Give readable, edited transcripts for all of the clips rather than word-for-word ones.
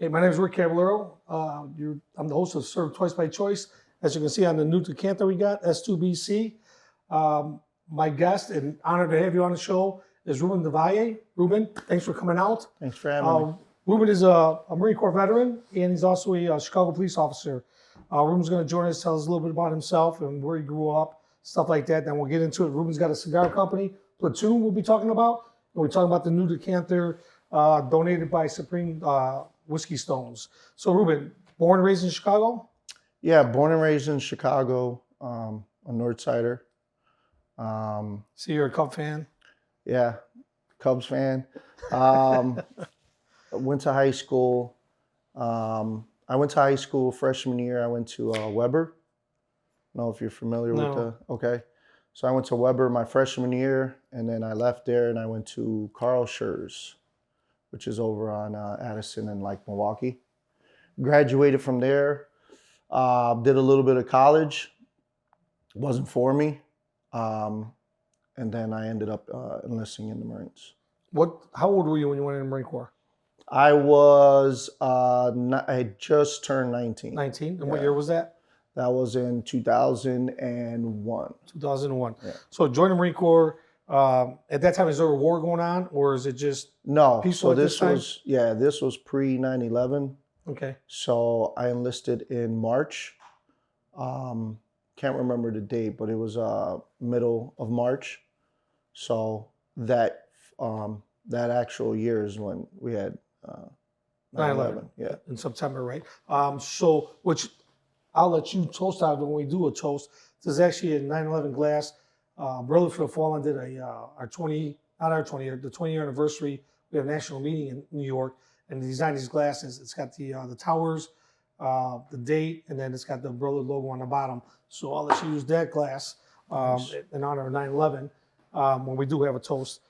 Hey, my name is Rick Cavallero. I'm the host of Serve Twice by Choice. As you can see on the new decanter we got, S2BC. My guest, and honored to have you on the show, is Ruben DeValle. Ruben, thanks for coming out. Thanks for having me. Ruben is a Marine Corps veteran, and he's also a Chicago police officer. Ruben's going to join us, tell us a little bit about himself and where he grew up, stuff like that. Then we'll get into it. Ruben's got a cigar company, Platoon, we'll be talking about. And we're talking about the new decanter donated by Supreme Whiskey Stones. So, Ruben, born and raised in Chicago? Yeah, born and raised in Chicago, a North Sider. So you're a Cub fan? Yeah, Cubs fan. Went to high school. I went to high school freshman year. I went to Weber. I don't know if you're familiar with the. Okay. So I went to Weber my freshman year, and then I left there and I went to Carl Schurz, which is over on Addison and like Milwaukee. Graduated from there. Did a little bit of college. Wasn't for me. And then I ended up enlisting in the Marines. How old were you when you went in the Marine Corps? I was, I had just turned 19. 19? And what year was that? That was in 2001. 2001. Yeah. So join the Marine Corps. At that time, is there a war going on, or is it just peaceful? So this was, this was pre 9/11. Okay. So I enlisted in March. Can't remember the date, but it was middle of March. So that actual year is when we had 9/11. Yeah. In September, right? So which I'll let you toast out when we do a toast. There's actually a 9/11 glass. Brother for the Fallen did the 20-year anniversary. We have a national meeting in New York, and they designed these glasses. It's got the towers, the date, and then it's got the Brother logo on the bottom. So I'll let you use that glass in honor of 9/11 when we do have a toast.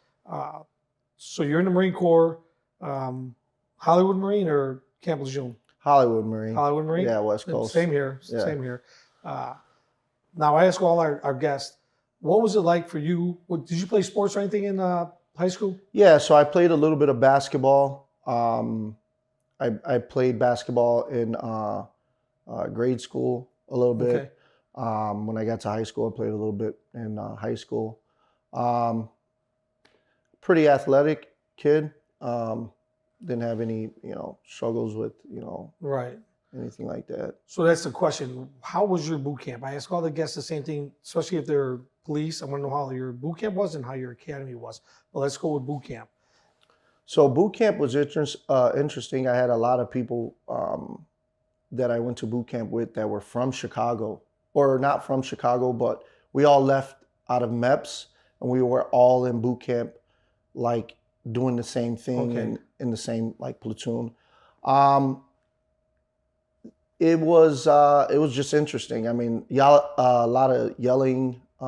So you're in the Marine Corps, Hollywood Marine or Camp Lejeune? Hollywood Marine. Hollywood Marine? Yeah, West Coast. Same here, Yeah. same here. Now I ask all our guests, what was it like for you? Did you play sports or anything in high school? Yeah, so I played a little bit of basketball. I played basketball in grade school a little bit. Okay. When I got to high school, I played a little bit in high school. Pretty athletic kid. Didn't have any, struggles with, Right. anything like that. So that's the question. How was your boot camp? I ask all the guests the same thing, especially if they're police. I want to know how your boot camp was and how your academy was. But let's go with boot camp. So boot camp was interesting. I had a lot of people that I went to boot camp with that were from Chicago, or not from Chicago, but we all left out of MEPS, and we were all in boot camp, like doing the same thing and in the same like platoon. It was just interesting. I mean, a lot of yelling, a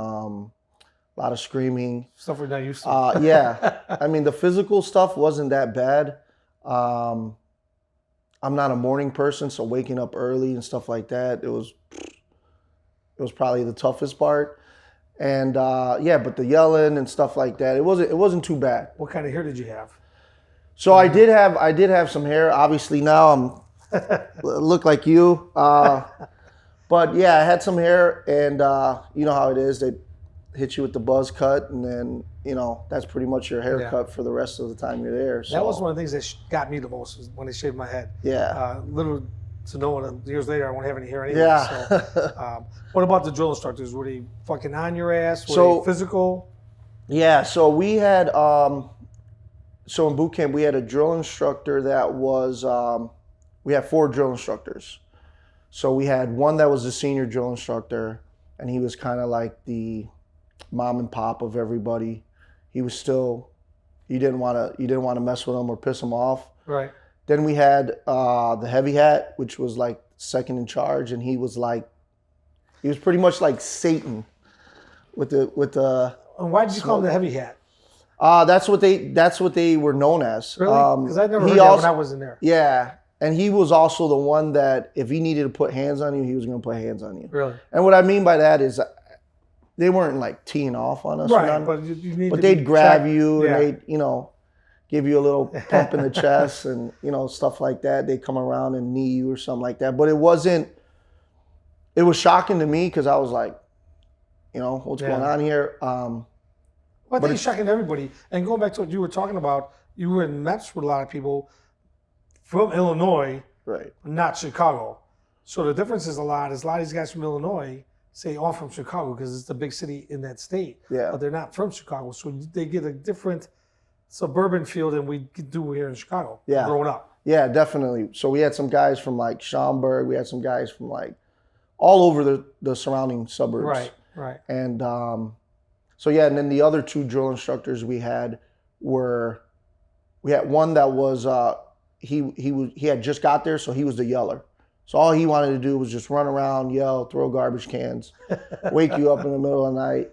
lot of screaming. Stuff we're not used to. Yeah. I mean, the physical stuff wasn't that bad. I'm not a morning person, so waking up early and stuff like that, it was probably the toughest part. And but the yelling and stuff like that, it wasn't too bad. What kind of hair did you have? So I did have some hair. Obviously now I'm look like you. But yeah, I had some hair, and you know how it is. They hit you with the buzz cut, and then that's pretty much your haircut for the rest of the time you're there. So that was one of the things that got me the most, was when they shaved my head. Yeah. Little to know that years later I won't have any hair anymore. Yeah. So, what about the drill instructors? Were they fucking on your ass? Were they physical? Yeah. So we had so in boot camp we had a drill instructor that was we had 4 drill instructors. So we had one that was the senior drill instructor, and he was kind of like the mom and pop of everybody. He was still, you didn't want to mess with him or piss him off. Right. Then we had the heavy hat, which was like second in charge, and he was pretty much like Satan with the. And why did you call him the heavy hat? That's what they were known as. Really? Because I never heard that when I was in there. Yeah. And he was also the one that if he needed to put hands on you, he was going to put hands on you. Really? And what I mean by that is they weren't like teeing off on us. Right, but you need but they'd grab you and they'd, give you a little pump in the chest and, you know, stuff like that. They come around and knee you or something like that. But it was shocking to me because I was like, you know, what's going on here? Well, I think it's shocking to everybody. And going back to what you were talking about, you were in MEPS with a lot of people from Illinois, right, not Chicago. So the difference is a lot of these guys from Illinois say all from Chicago because it's the big city in that state. Yeah. But they're not from Chicago. So they get a different suburban feel than we do here in Chicago growing up. Yeah, definitely. So we had some guys from like Schaumburg. We had some guys from like all over the surrounding suburbs. Right. And so yeah, and then the other two drill instructors we had one that was he had just got there, so he was the yeller. So all he wanted to do was just run around, yell, throw garbage cans, wake you up in the middle of the night.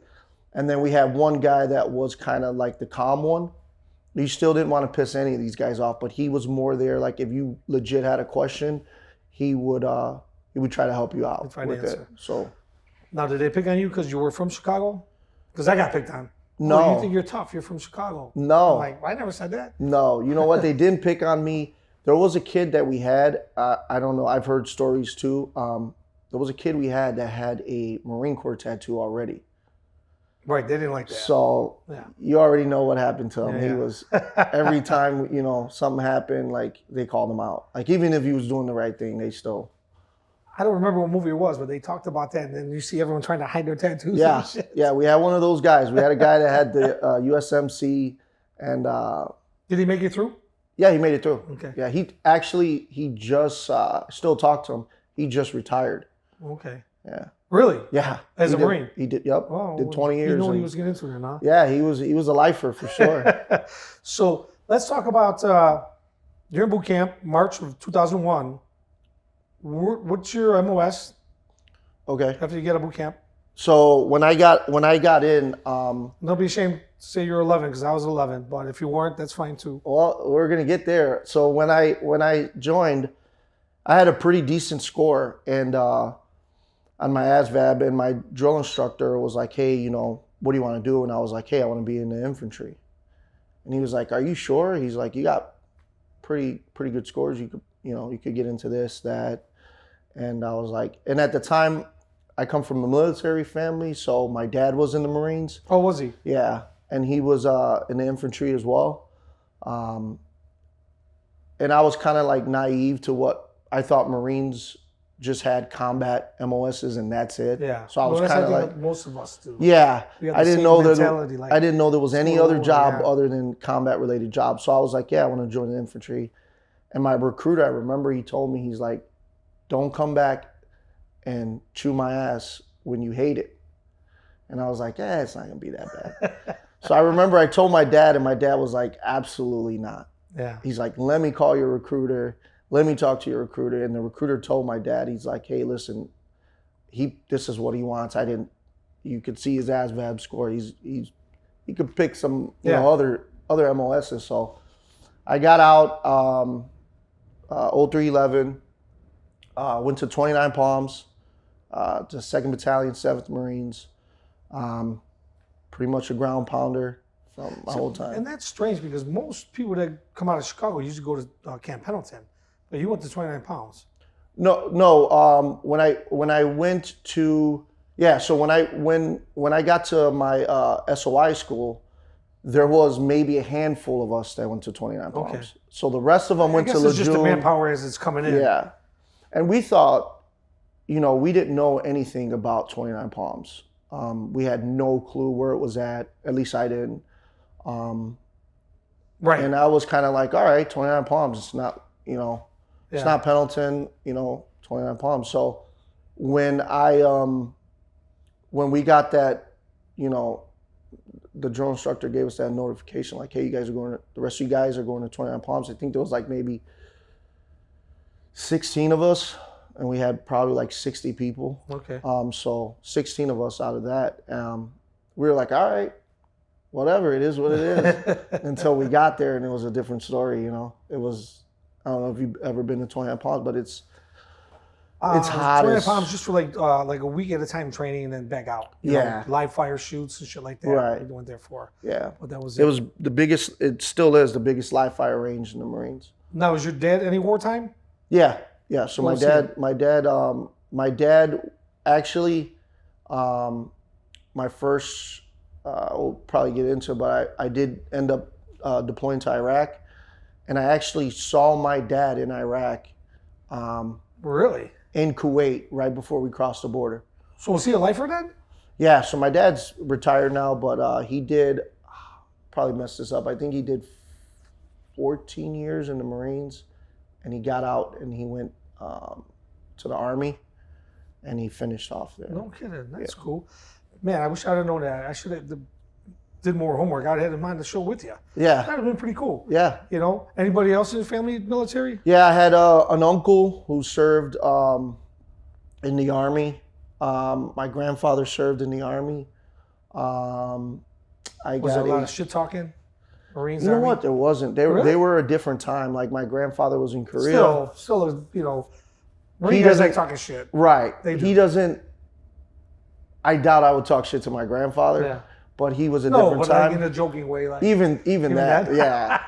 And then we had one guy that was kind of like the calm one. He still didn't want to piss any of these guys off, but he was more there. Like if you legit had a question, he would try to help you out with it. So now, did they pick on you because you were from Chicago? Because I got picked on. No. Oh, you think you're tough? You're from Chicago. No. I'm like, I never said that. No. You know what? They didn't pick on me. There was a kid that we had. I don't know. I've heard stories too. There was a kid we had that had a Marine Corps tattoo already. Right. They didn't like that. So you already know what happened to him. Yeah. He was every time, you know, something happened, like they called him out. Like even if he was doing the right thing, they still. I don't remember what movie it was, but they talked about that, and then you see everyone trying to hide their tattoos. Yeah, and shit. yeah. We had one of those guys. We had a guy that had the USMC, and did he make it through? Yeah, he made it through. Okay. Yeah, he just still talk to him. He just retired. Okay. Yeah. Really? Yeah. As a Marine? He did. Yep. Oh, did 20 years. You know what he was getting into then, huh? Yeah, he was a lifer for sure. So let's talk about you're in boot camp, March of 2001. What's your MOS? Okay. After you get a boot camp. So when I got in, don't be ashamed to say you're 11 because I was 11. But if you weren't, that's fine too. Well, we're gonna get there. So when I joined, I had a pretty decent score, and on my ASVAB, and my drill instructor was like, "Hey, you know, what do you want to do?" And I was like, "Hey, I want to be in the infantry." And he was like, "Are you sure?" He's like, "You got pretty good scores. You could get into this, that." And I was like, and at the time, I come from a military family, so my dad was in the Marines. Oh, was he? Yeah, and he was in the infantry as well. And I was kind of like naive to what I thought Marines just had combat MOSs and that's it. Yeah. So I was kind of like most of us do. Yeah, I didn't know there was any other job yeah. other than combat related jobs. So I was like, yeah, I want to join the infantry. And my recruiter, I remember he told me, he's like, don't come back and chew my ass when you hate it. And I was like, yeah, it's not gonna be that bad. So I remember I told my dad, and my dad was like, absolutely not. Yeah. He's like, let me call your recruiter. Let me talk to your recruiter. And the recruiter told my dad, he's like, hey, listen, this is what he wants. You could see his ASVAB score. He could pick some other MOSs. So I got out 0311, went to 29 Palms, to 2nd Battalion, 7th Marines. Pretty much a ground pounder from my whole time. And that's strange because most people that come out of Chicago usually go to Camp Pendleton, but you went to 29 Pounds. No. When I went to so when I got to my SOI school, there was maybe a handful of us that went to 29 Palms. Okay. So the rest of them went to Lejeune. It's just the manpower as it's coming in. Yeah, and we thought, we didn't know anything about 29 Palms. We had no clue where it was at least I didn't. Right. And I was kind of like, all right, 29 Palms. It's not, it's not Pendleton, 29 Palms. So when we got that, the drill instructor gave us that notification, like, hey, the rest of you guys are going to 29 Palms. I think there was like maybe 16 of us. And we had probably like 60 people. Okay. So 16 of us out of that. We were like, all right, whatever, it is what it is. Until we got there and it was a different story, It was, I don't know if you've ever been to 29 Palms, but It's hot 29 as pounds just for like a week at a time training and then back out. You Yeah. know, live fire shoots and shit like that. Right. We went there for. Yeah. But that was It was the biggest. It still is the biggest live fire range in the Marines. Now, was your dad any wartime? Yeah, yeah. So What my dad actually, my first. We'll probably get into it, but I did end up deploying to Iraq, and I actually saw my dad in Iraq. Really? In Kuwait right before we crossed the border. So was he a lifer then? Yeah, so my dad's retired now, but he did, probably messed this up, I think he did 14 years in the Marines, and he got out and he went to the Army, and he finished off there. No kidding. That's cool. Man, I wish I'd have known that. I should have did more homework. I'd have had him on the show with you. Yeah. That'd have been pretty cool. Yeah. You know, anybody else in the family military? Yeah, I had an uncle who served in the Army. My grandfather served in the Army. Was there a lot of shit talking? Marines. You know Army? what? There wasn't. They were a different time. Like my grandfather was in Korea. Still, you know, Marine guys like talking shit. Right. He doesn't. I doubt I would talk shit to my grandfather. Yeah. But he was a different time. Like in a joking way, like even that, yeah.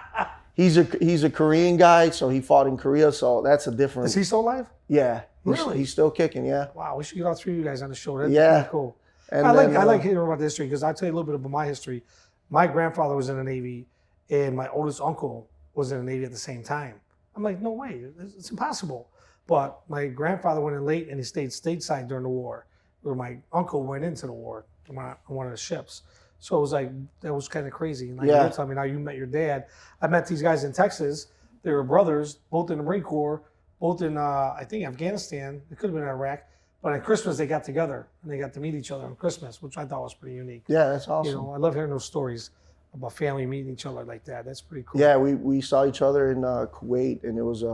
He's a Korean guy, so he fought in Korea. So that's a different. Is he still alive? Yeah. Really? He's still kicking. Yeah. Wow, we should get all three of you guys on the show. That's pretty cool. And I like hearing about the history because I'll tell you a little bit about my history. My grandfather was in the Navy, and my oldest uncle was in the Navy at the same time. I'm like, no way, it's impossible. But my grandfather went in late, and he stayed stateside during the war, where my uncle went into the war on one of the ships. So it was like, that was kind of crazy. And like you're telling me now you met your dad. I met these guys in Texas. They were brothers, both in the Marine Corps, both in, I think, Afghanistan. It could have been Iraq. But on Christmas, they got together and they got to meet each other on Christmas, which I thought was pretty unique. Yeah, that's awesome. You know, I love hearing those stories about family meeting each other like that. That's pretty cool. Yeah, we saw each other in Kuwait, and it was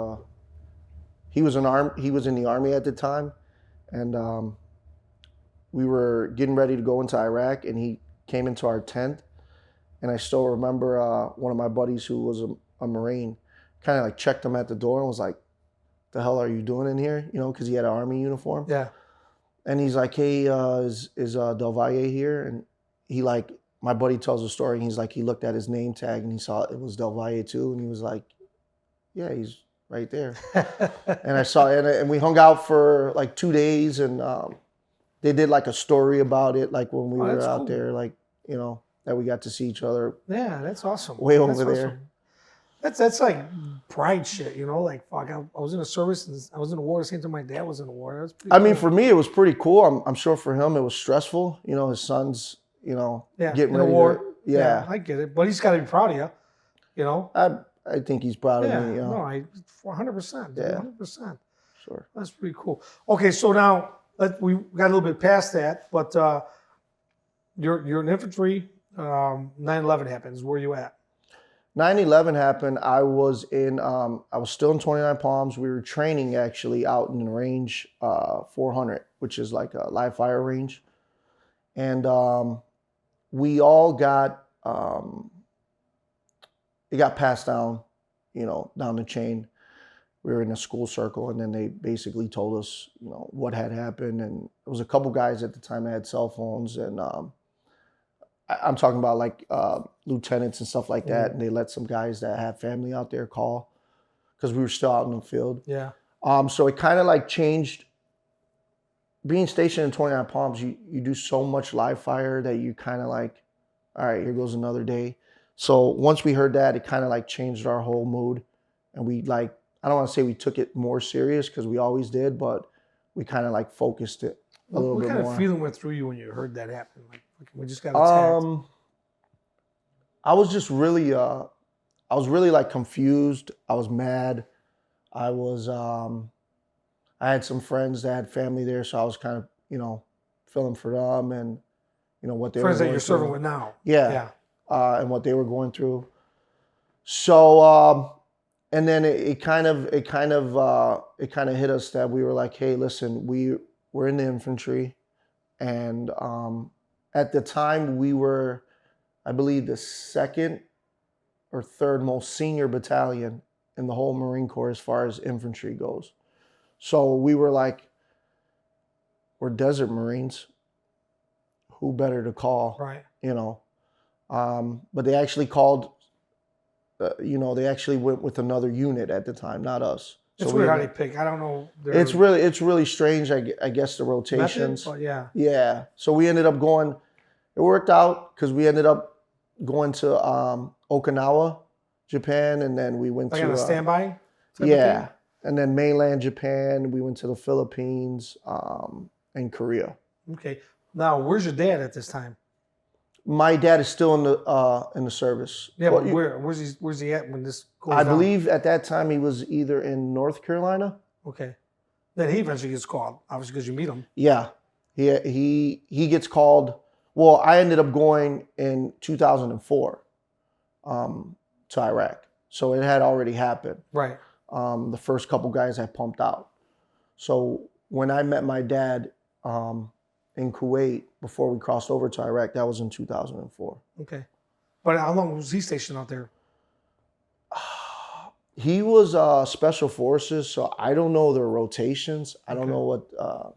he was in the Army at the time, and we were getting ready to go into Iraq, and he came into our tent, and I still remember one of my buddies who was a Marine kind of like checked him at the door and was like, "The hell are you doing in here?" You know, because he had an Army uniform. Yeah. And he's like, "Hey, is DeValle here?" And he like, my buddy tells a story, and he's like, he looked at his name tag and he saw it was DeValle too, and he was like, "Yeah, he's right there." And I saw it, and we hung out for like 2 days, and they did like a story about it, like when we were out cool. there, like, you know, that we got to see each other. Yeah, that's awesome. Way that's over there. Awesome. That's like pride shit, you know? Like, fuck, I was in the service and I was in the war the same time my dad was in the war. That's pretty I cool. mean, for me, it was pretty cool. I'm sure for him, it was stressful. You know, his son's, you know, getting ready in the war. Yeah, I get it. But he's got to be proud of you, you know? I think he's proud of me. You know? No, 100%. Yeah. 100%. Sure. That's pretty cool. Okay, so now we got a little bit past that, but you're in infantry. 9/11 happens. Where you at? 9/11 happened. I was still in 29 Palms. We were training actually out in the range 400, which is like a live fire range. And we all got, it got passed down, you know, down the chain. We were in a school circle, and then they basically told us, you know, what had happened. And there was a couple guys at the time that had cell phones, and I'm talking about like lieutenants and stuff like that. And they let some guys that had family out there call because we were still out in the field. Yeah. So it kind of like changed. Being stationed in 29 Palms, you do so much live fire that you kind of like, all right, here goes another day. So once we heard that, it kind of like changed our whole mood. And we like, I don't want to say we took it more serious because we always did, but we kind of like focused it a little bit more. What kind of feeling went through you when you heard that happen? Like we just got attacked. I was just really, like confused. I was mad. I had some friends that had family there, so I was kind of, you know, feeling for them and, you know, what they friends were that you're going through. serving with now. Yeah. And what they were going through. So, and then it kind of hit us that we were like, hey, listen, we're in the infantry, and at the time we were, I believe, the second or third most senior battalion in the whole Marine Corps as far as infantry goes. So we were like, we're desert Marines. Who better to call? Right. You know. But they actually called. They actually went with another unit at the time, not us. It's So weird how they pick. I don't know. It's really strange. I guess the rotations. Method, yeah. Yeah. So we ended up going. It worked out because we ended up going to Okinawa, Japan, and then we went like to on a standby. Yeah, and then mainland Japan. We went to the Philippines and Korea. Okay. Now, where's your dad at this time? My dad is still in the service. Yeah, but where's he at when this goes I down? believe at that time he was either in North Carolina. Okay. Then he eventually gets called, obviously, because you meet him. Yeah, he gets called. Well, I ended up going in 2004 to Iraq, so it had already happened. Right. The first couple guys I pumped out. So when I met my dad in Kuwait before we crossed over to Iraq, that was in 2004. Okay. But how long was he stationed out there? He was special forces, so I don't know their rotations. I don't know what.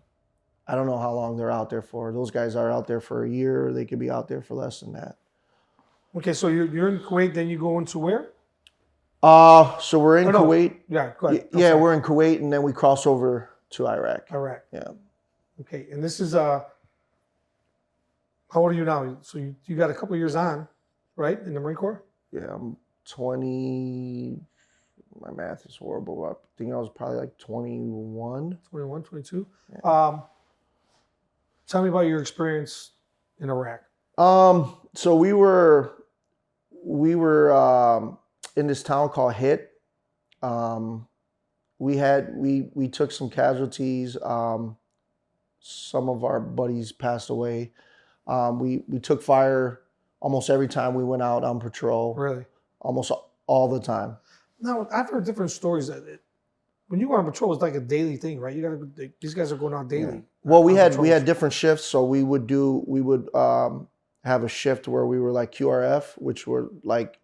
I don't know how long they're out there for. Those guys are out there for a year. They could be out there for less than that. Okay, so you're in Kuwait, then you go into where? So we're in Kuwait. Yeah, go ahead. Yeah, we're in Kuwait, and then we cross over to Iraq. Iraq. Yeah. Okay, and this is how old are you now? So you got a couple years on, right, in the Marine Corps? Yeah, I'm 20. My math is horrible. I think I was probably like 21. 21, 22. Yeah. Tell me about your experience in Iraq. So we were in this town called Hit. We took some casualties. Some of our buddies passed away. We took fire almost every time we went out on patrol. Really? Almost all the time. Now, I've heard different stories that when you go on patrol, it's like a daily thing, right? These guys are going out daily. Yeah. Well, we had different shifts, so we would have a shift where we were like QRF, which were like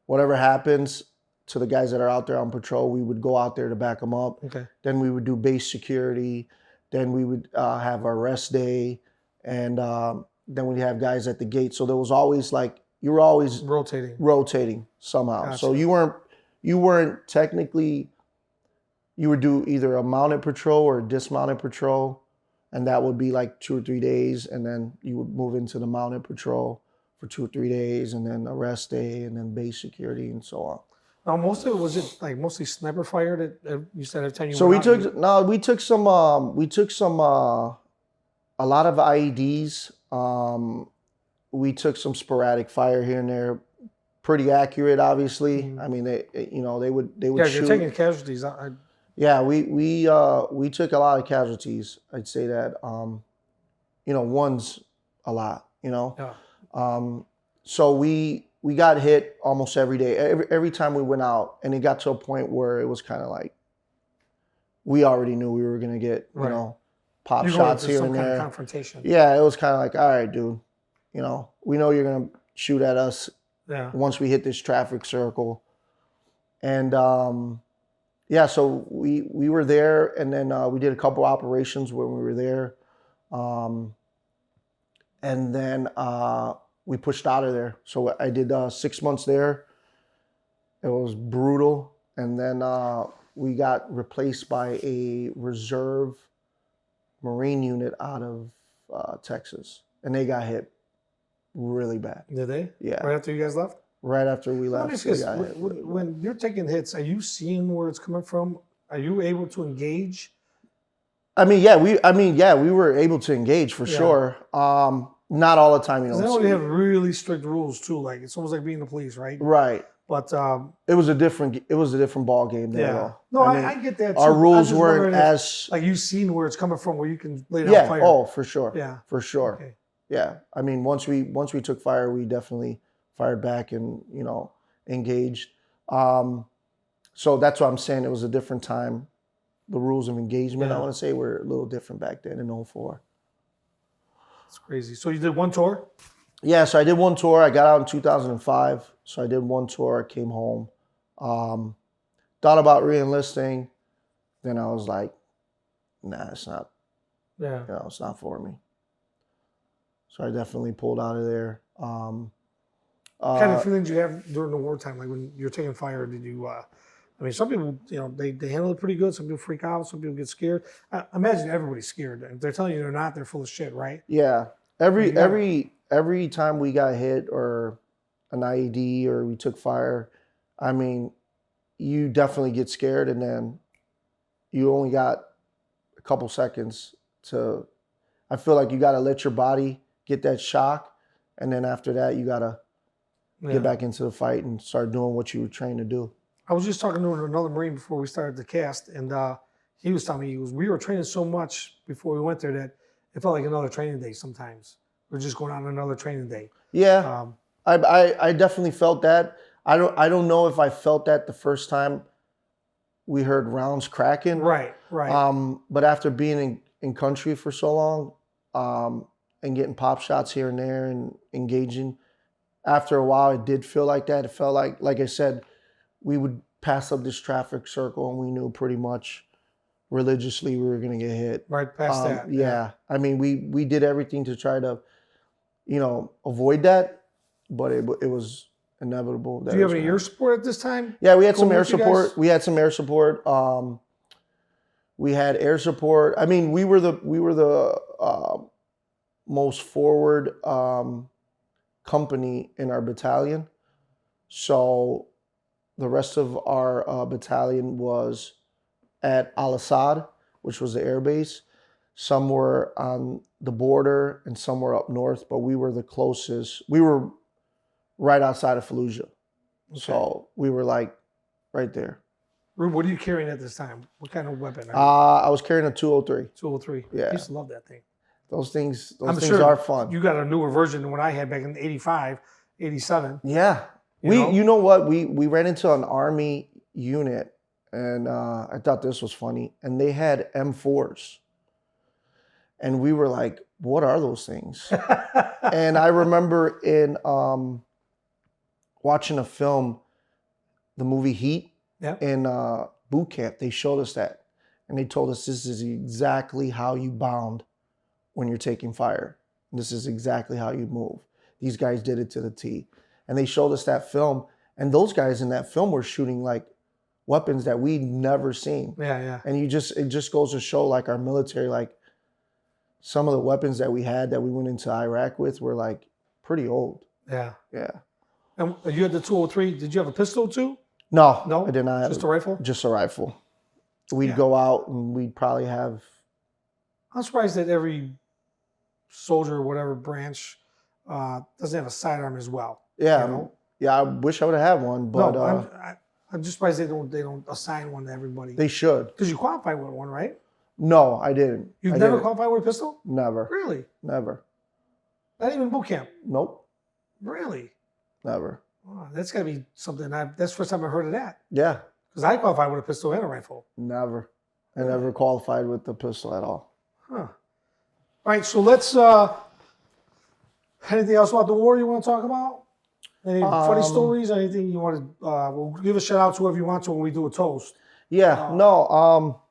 whatever happens to the guys that are out there on patrol, we would go out there to back them up. Okay. Then we would do base security. Then we would have our rest day, and then we'd have guys at the gate. So there was always like you were always rotating somehow. Gotcha. So you weren't technically. You would do either a mounted patrol or a dismounted patrol, and that would be like 2 or 3 days, and then you would move into the mounted patrol for 2 or 3 days, and then a rest day, and then base security, and so on. Now, was it like mostly sniper fire that you said every time you? So we took some a lot of IEDs. We took some sporadic fire here and there, pretty accurate, obviously. Mm-hmm. I mean, they would yeah, shoot. You're taking casualties. Yeah, we took a lot of casualties. I'd say that one's a lot. Yeah. So we got hit almost every day. Every time we went out, and it got to a point where it was kind of like we already knew we were gonna get pop shots here and there. Kind of confrontation. Yeah, it was kind of like, all right, dude. We know you're gonna shoot at us. Yeah. Once we hit this traffic circle, and so we were there, and then we did a couple operations when we were there, and then we pushed out of there. So I did 6 months there. It was brutal, and then we got replaced by a reserve Marine unit out of Texas, and they got hit really bad. Did they? Yeah. Right after you guys left? Right after we left. When you're taking hits, are you seeing where it's coming from? Are you able to engage? We were able to engage for sure. Not all the time, I know we have really strict rules too. Like it's almost like being the police, right? Right. But it was a different ball game there. Yeah. No, I get that too. Our rules weren't as like you've seen where it's coming from, where you can lay down fire. Oh, for sure. Yeah. For sure. Okay. Yeah. I mean, once we took fire, we definitely fired back and engaged. So that's what I'm saying. It was a different time. The rules of engagement, I want to say, were a little different back then in 2004. That's crazy. So you did one tour? Yeah, so I did one tour. I got out in 2005. So I did one tour. I came home. Thought about re-enlisting. then I was like, nah, it's not. Yeah. You know, it's not for me. So I definitely pulled out of there. What kind of feelings you have during the wartime? Like when you're taking fire, did you? I mean, some people, they handle it pretty good. Some people freak out. Some people get scared. I imagine everybody's scared. If they're telling you they're not, they're full of shit, right? Yeah. Every time we got hit or an IED or we took fire, I mean, you definitely get scared, and then you only got a couple seconds to. I feel like you got to let your body get that shock, and then after that, you got to get back into the fight and start doing what you were trained to do. I was just talking to another Marine before we started the cast, and he was telling me, we were training so much before we went there that it felt like another training day sometimes. We're just going on another training day. Yeah, I definitely felt that. I don't know if I felt that the first time we heard rounds cracking. Right. But after being in country for so long, and getting pop shots here and there and engaging, after a while it did feel like that. It felt like I said, we would pass up this traffic circle and we knew pretty much religiously we were going to get hit. Right past that. Yeah. I mean, we did everything to try to, avoid that, but it was inevitable. Do you have any air support at this time? Yeah, we had some air support. We had some air support. We had air support. I mean, we were the most forward company in our battalion. So the rest of our battalion was at Al-Assad, which was the air base. Some were on the border and some were up north, but we were the closest. We were right outside of Fallujah. Okay. So we were like right there. Rube, what are you carrying at this time? What kind of weapon? I was carrying a 203. 203. Yeah. I used to love that thing. Those things are fun. You got a newer version than what I had back in 85, 87. Yeah. You know what? We ran into an Army unit, and I thought this was funny. And they had M4s. And we were like, what are those things? And I remember in watching a film, the movie Heat, in boot camp, they showed us that. And they told us this is exactly how you bound when you're taking fire. This is exactly how you move. These guys did it to the T. And they showed us that film. And those guys in that film were shooting like weapons that we'd never seen. Yeah. And it just goes to show like our military, like some of the weapons that we had that we went into Iraq with were like pretty old. Yeah. Yeah. And you had the 203. Did you have a pistol too? No, I did not have just a rifle? Just a rifle. We'd go out and we'd probably have. I'm surprised that every soldier or whatever branch doesn't have a sidearm as well. Yeah. Yeah, I wish I would have had one, but no, I'm just surprised they don't assign one to everybody. They should. Because you qualified with one, right? No, I didn't. You've never qualified with a pistol? Never. Really? Never. Not even boot camp? Nope. Really? Never. Oh, that's got to be something. That's the first time I heard of that. Yeah. Because I qualified with a pistol and a rifle. Never. I never qualified with the pistol at all. Huh. All right, so let's. Anything else about the war you want to talk about? Any funny stories? Anything you want to? We'll give a shout out to whoever you want to when we do a toast. Yeah. No.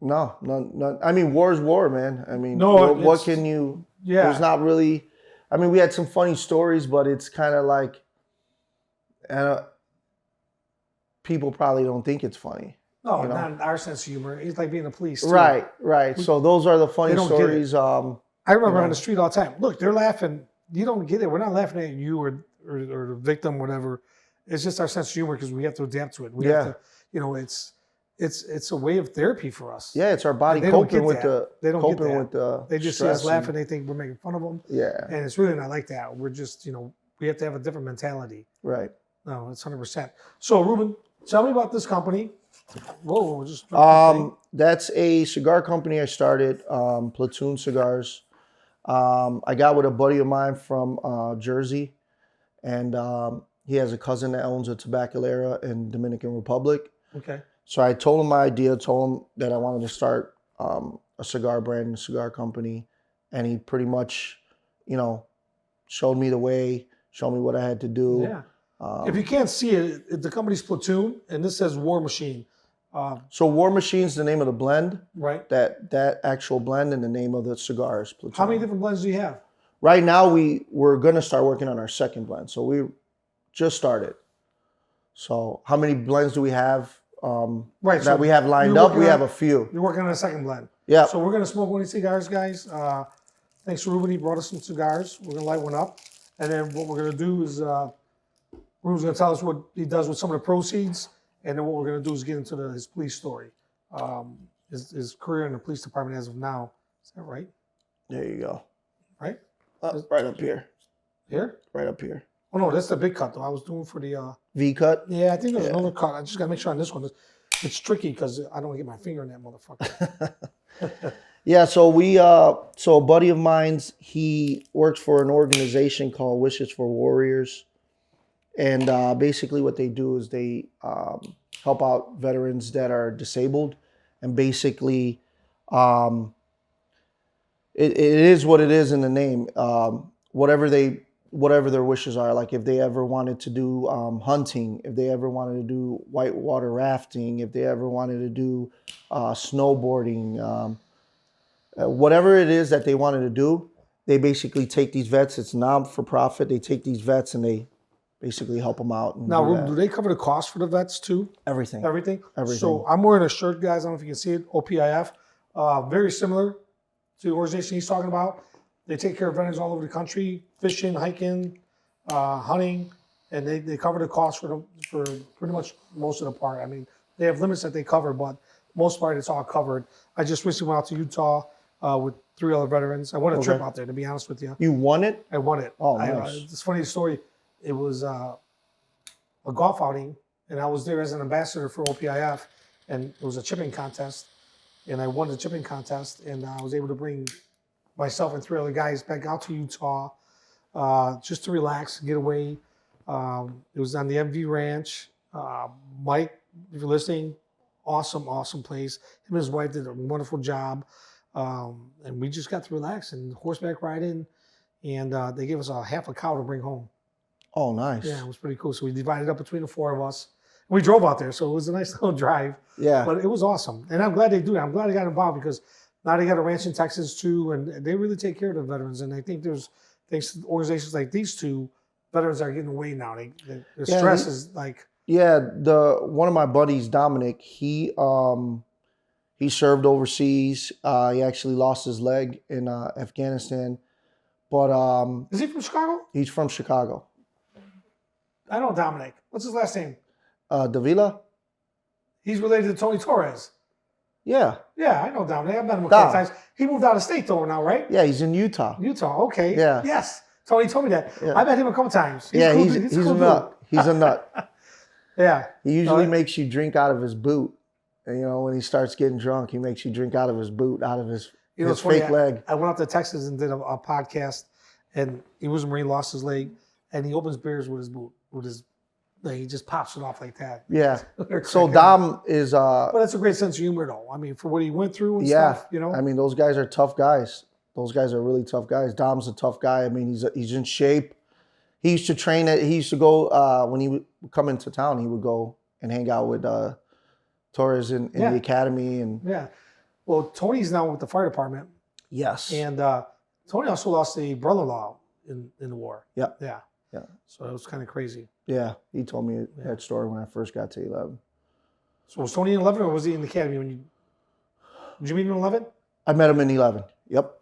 No. I mean, war is war, man. I mean, what can you? Yeah. There's not really. I mean, we had some funny stories, but it's kind of like, people probably don't think it's funny. No, not in our sense of humor. It's like being a police. Too. Right. So those are the funny stories. I remember on the street all the time. Look, they're laughing. You don't get it. We're not laughing at you or the victim, whatever. It's just our sense of humor because we have to adapt to it. We have to, it's a way of therapy for us. Yeah, it's our body coping with the. They don't get that. With the. They just see us laughing. They think we're making fun of them. Yeah. And it's really not like that. We're just, we have to have a different mentality. Right. No, it's 100%. So, Ruben, tell me about this company. Whoa, just. That's a cigar company I started, Platoon Cigars. I got with a buddy of mine from Jersey, and he has a cousin that owns a tabacalera in Dominican Republic. Okay. So I told him my idea, told him that I wanted to start a cigar brand, a cigar company, and he pretty much, showed me the way, showed me what I had to do. Yeah. If you can't see it, the company's Platoon, and this says War Machine. So War Machine's the name of the blend. Right. That actual blend, and the name of the cigar is Platoon. How many different blends do you have? Right now, we're going to start working on our second blend. So we just started. So how many blends do we have Right. that So we have lined up? We have a few. You're working on a second blend. Yeah. So we're going to smoke one of these cigars, guys. Thanks to Ruben. He brought us some cigars. We're going to light one up. And then what we're going to do is Ruben's going to tell us what he does with some of the proceeds. And then what we're going to do is get into his police story. His career in the police department as of now. Is that right? There you go. Right? Right up here. Here? Right up here. Oh, no, that's the big cut, though. I was doing for the... V cut? Yeah, I think there's another cut. I just got to make sure on this one. It's tricky because I don't want to get my finger in that motherfucker. Yeah, so so a buddy of mine's, he works for an organization called Wishes for Warriors. And basically what they do is they help out veterans that are disabled. And basically, it is what it is in the name. Whatever their wishes are, like if they ever wanted to do hunting, if they ever wanted to do whitewater rafting, if they ever wanted to do snowboarding, whatever it is that they wanted to do, they basically take these vets. It's non-for-profit. They take these vets and they basically help them out. And Now, do they cover the cost for the vets too? Everything. Everything? Everything. So I'm wearing a shirt, guys. I don't know if you can see it, OPIF. Very similar to the organization he's talking about. They take care of veterans all over the country, fishing, hiking, hunting, and they cover the cost for pretty much most of the part. I mean, they have limits that they cover, but most part it's all covered. I just recently went out to Utah with 3 other veterans. I won a trip out there, to be honest with you. You won it? I won it. Oh, nice. It's a funny story. It was a golf outing, and I was there as an ambassador for OPIF, and it was a chipping contest, and I won the chipping contest, and I was able to bring myself and 3 other guys back out to Utah just to relax, get away. It was on the MV Ranch. Mike, if you're listening, awesome place. Him and his wife did a wonderful job. And we just got to relax and horseback riding. And they gave us a half a cow to bring home. Oh, nice. Yeah, it was pretty cool. So we divided up between the 4 of us. We drove out there, so it was a nice little drive. Yeah. But it was awesome. And I'm glad they do that. I'm glad they got involved because now they got a ranch in Texas too, and they really take care of the veterans. And I think thanks to organizations like these two, veterans are getting away now. Their stress is like... Yeah, one of my buddies, Dominic, he served overseas. He actually lost his leg in Afghanistan. But is he from Chicago? He's from Chicago. I know Dominic. What's his last name? DeValle? He's related to Tony Torres. Yeah. Yeah, I know Dominic. I've met him a couple times. He moved out of state though now, right? Yeah, he's in Utah. Utah, okay. Yeah. Yes. Tony told me that. Yeah. I met him a couple times. He's a nut. He's a nut. Yeah. He usually makes you drink out of his boot. And, when he starts getting drunk, he makes you drink out of his boot, out of his fake leg. I went out to Texas and did a podcast, and he was a Marine, lost his leg, and he opens beers with his boot, he just pops it off like that. Yeah. So Dom is... but that's a great sense of humor, though. I mean, for what he went through and stuff, I mean, those guys are tough guys. Those guys are really tough guys. Dom's a tough guy. I mean, he's in shape. He used to train he used to go, when he would come into town, he would go and hang out with Torres in the academy. Yeah. Well, Tony's now with the fire department. Yes. And Tony also lost a brother-in-law in the war. Yeah. Yeah. Yeah. So it was kind of crazy. Yeah. He told me that story when I first got to 11. So was Tony in 11 or was he in the academy did you meet him in 11? I met him in 11. Yep.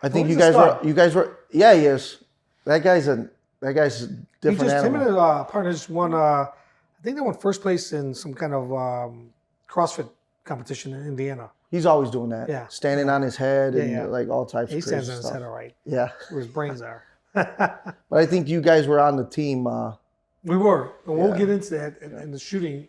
I think Tony's you guys were, yeah, he is. That guy's a different animal. Him and his partners won, I think they won first place in some kind of CrossFit competition in Indiana. He's always doing that. Yeah. Standing on his head and like all types of crazy stuff. He stands on his head all right. Yeah. Where his brains are. But I think you guys were on the team. We were. And we'll get into that in the shooting.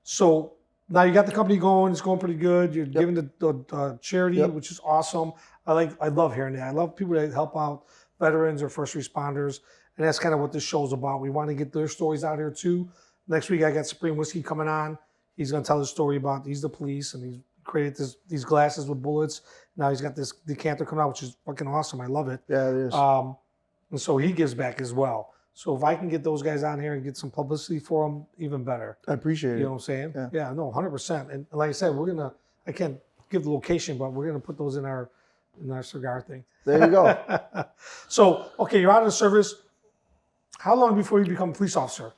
So now you got the company going. It's going pretty good. You're giving the charity, which is awesome. I love hearing that. I love people that help out veterans or first responders. And that's kind of what this show's about. We want to get their stories out here too. Next week, I got Supreme Whiskey coming on. He's going to tell his story about, he's the police and he's created these glasses with bullets. Now he's got this decanter coming out, which is fucking awesome. I love it. Yeah, it is. And so he gives back as well. So if I can get those guys on here and get some publicity for them, even better. I appreciate You it. know what I'm saying? Yeah. No, 100%. And like I said, I can't give the location, but we're gonna put those in our cigar thing. There you go. So, okay, you're out of the service. How long before you become a police officer?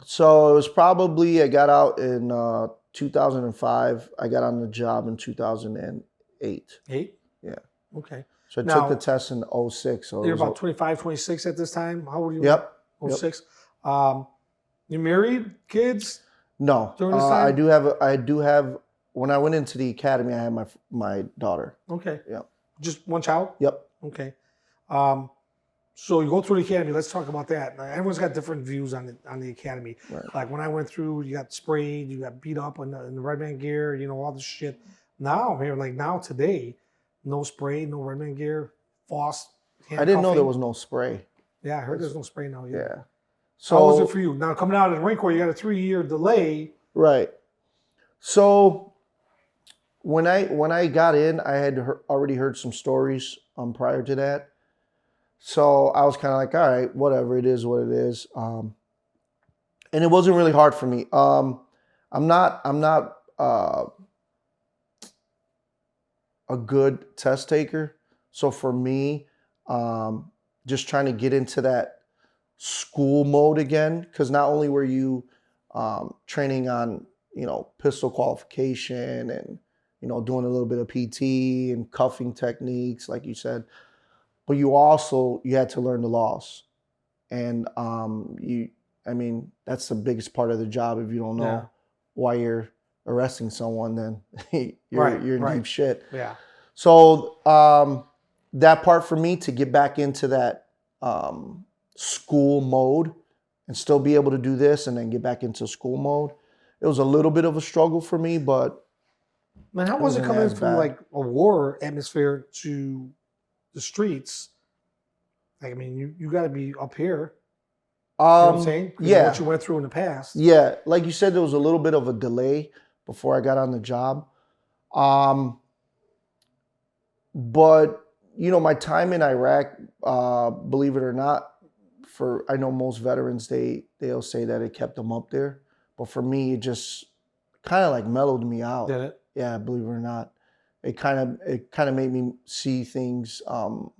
So it was probably, I got out in 2005. I got on the job in 2008. 8? Yeah. Okay. So I Now- took the test in 06. So it You're was about 25, 26 at this time. How old are you? Yep. 06. You married? Kids? No. During this time? I do have. When I went into the academy, I had my daughter. Okay. Yep. Just one child? Yep. Okay. So you go through the academy. Let's talk about that. Now, everyone's got different views on the academy. Right. Like when I went through, you got sprayed, you got beat up in the red man gear, you know, all this shit. Now I'm here, like now today, no spray, no red man gear, FOSS. I didn't know there handcuffing. was no spray. Yeah, I heard there's no spray now. Yeah. Yeah. So how was it So for you? Now coming out of the Marine Corps, you got a 3-year delay. right. So when I got in, I had already heard some stories prior to that. So I was kind of like, all right, whatever, it is what it is. And it wasn't really hard for me. I'm not a good test taker. So for me, just trying to get into that school mode again, because not only were you training on, pistol qualification and, doing a little bit of PT and cuffing techniques, like you said, but you had to learn the laws. And that's the biggest part of the job. If you don't know why you're arresting someone, then you're in deep shit. Yeah. So that part for me to get back into that school mode and still be able to do this and then get back into school mode, it was a little bit of a struggle for me, but Man, how was it wasn't coming as from bad. like a war atmosphere to the streets? Like, I mean, you got to be up here. You know what I'm saying? 'Cause of Yeah. what you went through in the past. Yeah, like you said, there was a little bit of a delay before I got on the job. But, my time in Iraq, believe it or not, I know most veterans, they'll say that it kept them up there. But for me, it just kind of like mellowed me out. Did it? Yeah, believe it or not. It kind of made me see things and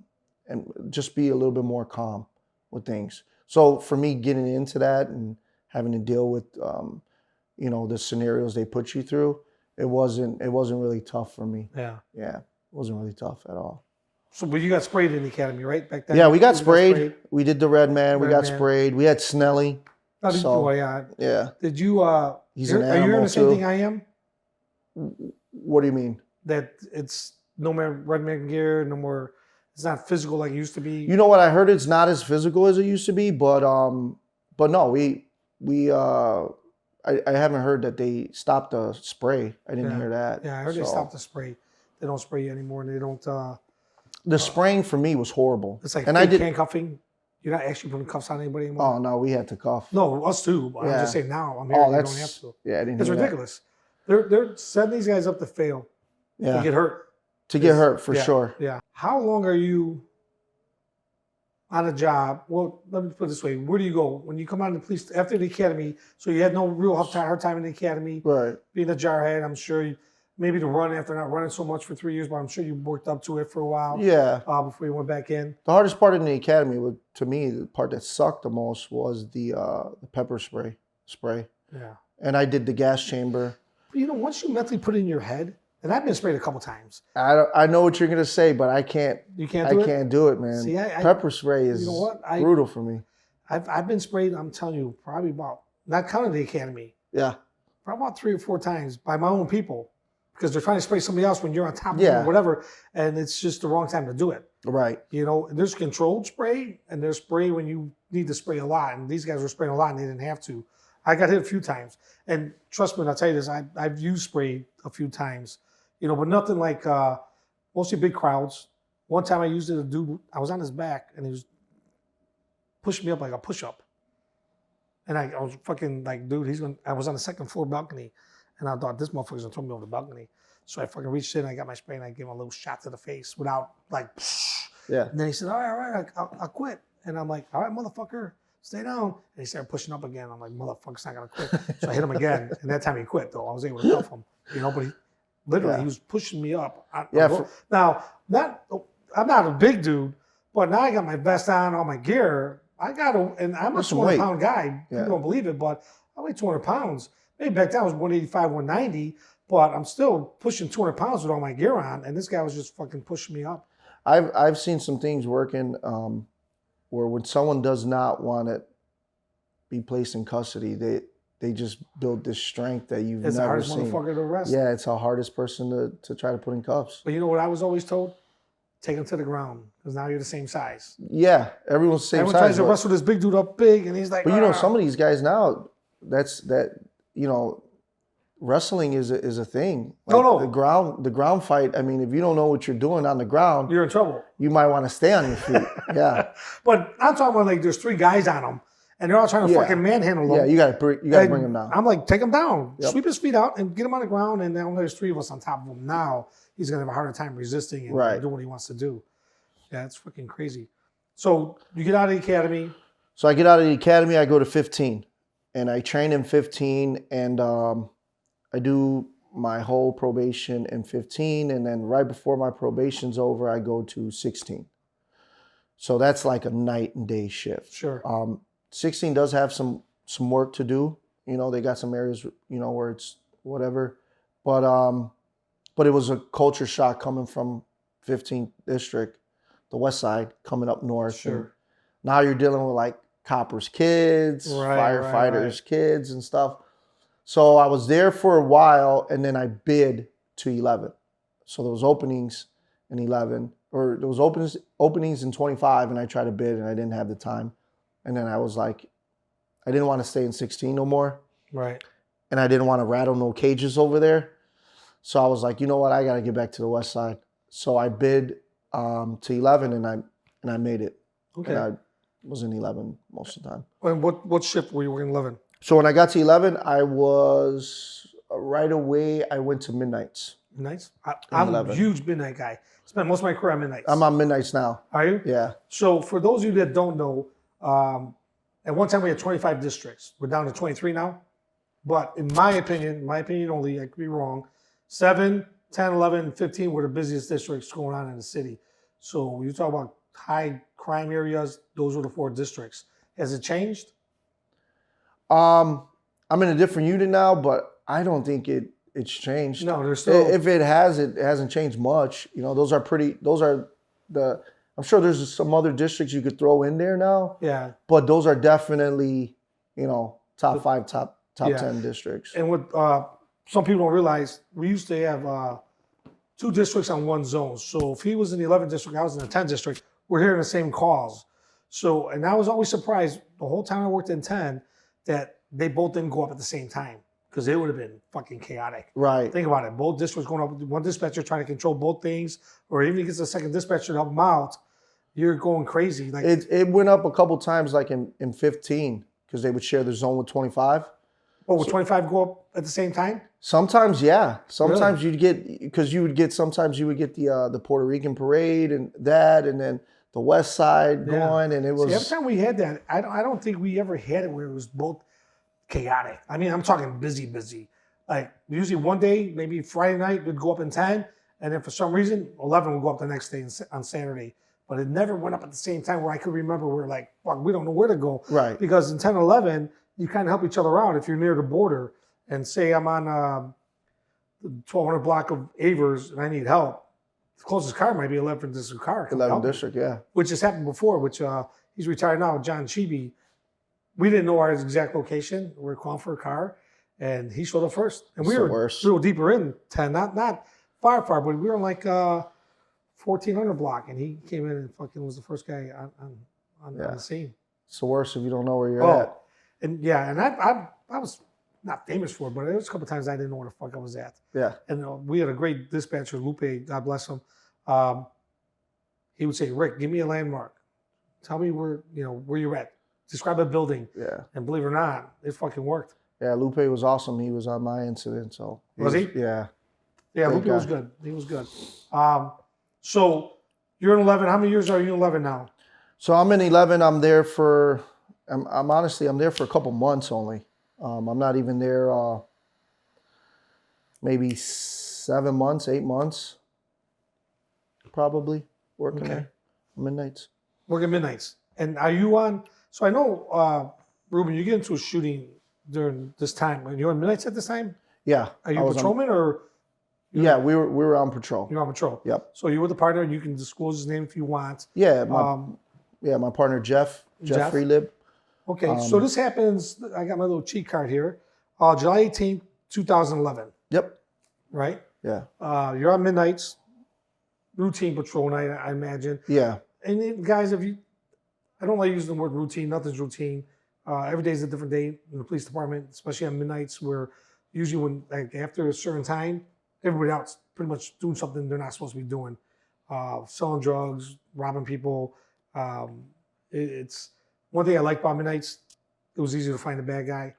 just be a little bit more calm with things. So for me, getting into that and having to deal with the scenarios they put you through, it wasn't really tough for me. Yeah. Yeah, it wasn't really tough at all. So, but you got sprayed in the academy, right? Back then? Yeah, we got You sprayed. We did the Red Man. We Red got Man. sprayed. We had Snelly. How did So- yeah. Yeah. Did you, He's are an you hearing animal the same too. thing I am? What do you mean? That it's no more red man gear, no more, it's not physical like it used to be. You know what? I heard it's not as physical as it used to be, but no, I haven't heard that they stopped the spray. I didn't hear that. Yeah, I heard they So, stopped the spray. They don't spray you anymore, and they don't. The spraying for me was horrible. It's like and fake handcuffing. You're not actually putting cuffs on anybody anymore. Oh no, we had to cuff. No, us too. But I'm Yeah. just saying now. I'm here. You don't have to. Yeah, I didn't. It's hear that. ridiculous. They're setting these guys up to fail, Yeah, to get hurt. to get hurt for Yeah, sure. Yeah. How long are you on a job? Well, let me put it this way. Where do you go when you come out of the police after the academy? So you had no real hard time in the academy. Right. Being a jarhead, I'm sure you, maybe to run after not running so much for 3 years, but I'm sure you worked up to it for a while. Yeah. Before you went back in. The hardest part in the academy, to me, the part that sucked the most was the pepper spray. Yeah. And I did the gas chamber. But once you mentally put it in your head, and I've been sprayed a couple times. I know what you're gonna say, but I can't. You can't do it? can't do it, man. See, pepper spray is brutal for me. I've been sprayed, I'm telling you, probably about, not counting the academy, Yeah. probably about 3 or 4 times by my own people. Because they're trying to spray somebody else when you're on top of Yeah. them or whatever, and it's just the wrong time to do it. Right. There's controlled spray, and there's spray when you need to spray a lot. And these guys were spraying a lot, and they didn't have to. I got hit a few times, and trust me when I tell you this, I've used spray a few times, but nothing like mostly big crowds. One time I used it, a dude, I was on his back, and he was pushing me up like a push-up, and I was fucking like, dude, I was on the second floor balcony, and I thought this motherfucker's gonna throw me over the balcony. So I fucking reached in, I got my spray, and I gave him a little shot to the face without like. Yeah. And then he said, all right, I'll quit. And I'm like, all right, motherfucker. stay down. And he started pushing up again. I'm like, motherfucker's not gonna quit. So I hit him again, and that time he quit though. I was able to cuff him, but he literally he was pushing me up. Now, I'm not a big dude, but now I got my vest on, all my gear. And I'm a 200-pound guy. People don't believe it, but I weigh 200 pounds. Maybe back then I was 185, 190, but I'm still pushing 200 pounds with all my gear on, and this guy was just fucking pushing me up. I've seen some things working where when someone does not want to be placed in custody, they just build this strength that you've never seen. It's the hardest motherfucker to arrest. Yeah, it's the hardest person to try to put in cuffs. But you know what I was always told? Take him to the ground, because now you're the same size. Yeah, everyone's the same size. Everyone tries to wrestle this big dude up big, and he's like, but some of these guys now, wrestling is a thing. Like the ground fight. I mean, if you don't know what you're doing on the ground, you're in trouble. You might want to stay on your feet. Yeah. But I'm talking about like there's 3 guys on him, and they're all trying to fucking manhandle him. Yeah, you got to bring him down. I'm like, take him down, sweep his feet out, and get him on the ground. And now there's 3 of us on top of him. Now he's gonna have a harder time resisting and doing what he wants to do. Yeah, it's fucking crazy. So you get out of the academy. So I get out of the academy. I go to 15, and I train in 15, and I do my whole probation in 15, and then right before my probation's over, I go to 16. So that's like a night and day shift. Sure. 16 does have some work to do. They got some areas, where it's whatever. But it was a culture shock coming from 15th district, the west side, coming up north. Sure. Now you're dealing with like coppers' kids, firefighters' kids and stuff. So I was there for a while, and then I bid to 11. So there was openings in 11, or there was openings in 25, and I tried to bid, and I didn't have the time. And then I was like, I didn't want to stay in 16 no more. Right. And I didn't want to rattle no cages over there. So I was like, you know what? I got to get back to the west side. So I bid to 11, and I made it. Okay. And I was in 11 most of the time. And what shift were you working 11? So when I got to 11, I was right away. I went to midnights. Midnights? I'm a huge midnight guy. Spent most of my career on midnights. I'm on midnights now. Are you? Yeah. So for those of you that don't know, at one time we had 25 districts. We're down to 23 now. But in my opinion only, I could be wrong, 7, 10, 11, 15 were the busiest districts going on in the city. So you talk about high crime areas, those were the 4 districts. Has it changed? I'm in a different unit now, but I don't think it's changed. No, there's still. If it has, it hasn't changed much. Those are the. I'm sure there's some other districts you could throw in there now. Yeah. But those are definitely, top 5, top 10 districts. And what some people don't realize, we used to have 2 districts on one zone. So if he was in the 11th district, I was in the 10th district, we're hearing the same calls. So, and I was always surprised the whole time I worked in 10 that they both didn't go up at the same time, because it would have been fucking chaotic. Right. Think about it. Both districts going up, one dispatcher trying to control both things, or even if he gets a second dispatcher to help him out, you're going crazy. Like it went up a couple times, like in 15, because they would share the zone with 25. Oh, would 25 go up at the same time? Sometimes, yeah. Sometimes you'd get, because sometimes you would get the Puerto Rican parade and then the west side going, and it was. See, every time we had that, I don't think we ever had it where it was both chaotic. I mean, I'm talking busy. Like usually one day, maybe Friday night, would go up in 10, and then for some reason 11 would go up the next day on Saturday. But it never went up at the same time where I could remember we're like, fuck, we don't know where to go. Right. Because in 10, 11, you kind of help each other out if you're near the border. And say I'm on the 1200 block of Avers and I need help. The closest car might be 11th district car. 11th district, yeah. Which has happened before, which he's retired now, John Chibi. We didn't know our exact location. We were calling for a car, and he showed up first. And we were a little deeper in 10, not far, but we were in like 1400 block, and he came in and fucking was the first guy on the scene. It's the worst if you don't know where you're at. And I was not famous for it, but there was a couple times I didn't know where the fuck I was at. Yeah. And we had a great dispatcher, Lupe, God bless him. He would say, Rick, give me a landmark. Tell me where you're at. Describe a building. Yeah. And believe it or not, it fucking worked. Yeah, Lupe was awesome. He was on my incident, so. Was he? Yeah. Yeah, Lupe was good. He was good. So you're in 11. How many years are you in 11 now? So I'm in 11. I'm there for I'm honestly, I'm there for a couple months only. I'm not even there, maybe 7 months, 8 months, probably working there, midnights. Working midnights. And are you on? So I know, Ruben, you get into a shooting during this time. When you're on midnights at this time, Yeah. are you a patrolman or? Yeah, we were on patrol. You're on patrol. Yep. So you're with a partner. You can disclose his name if you want. Yeah, my partner Jeff Freelib. Okay, so this happens. I got my little cheat card here. July 18th, 2011. Yep. Right. Yeah. You're on midnights, routine patrol night, I imagine. Yeah. And then, guys, I don't like using the word routine. Nothing's routine. Every day is a different day in the police department, especially on midnights, where usually when after a certain time, everybody else pretty much doing something they're not supposed to be doing, selling drugs, robbing people. It's one thing I like about midnights. It was easier to find a bad guy.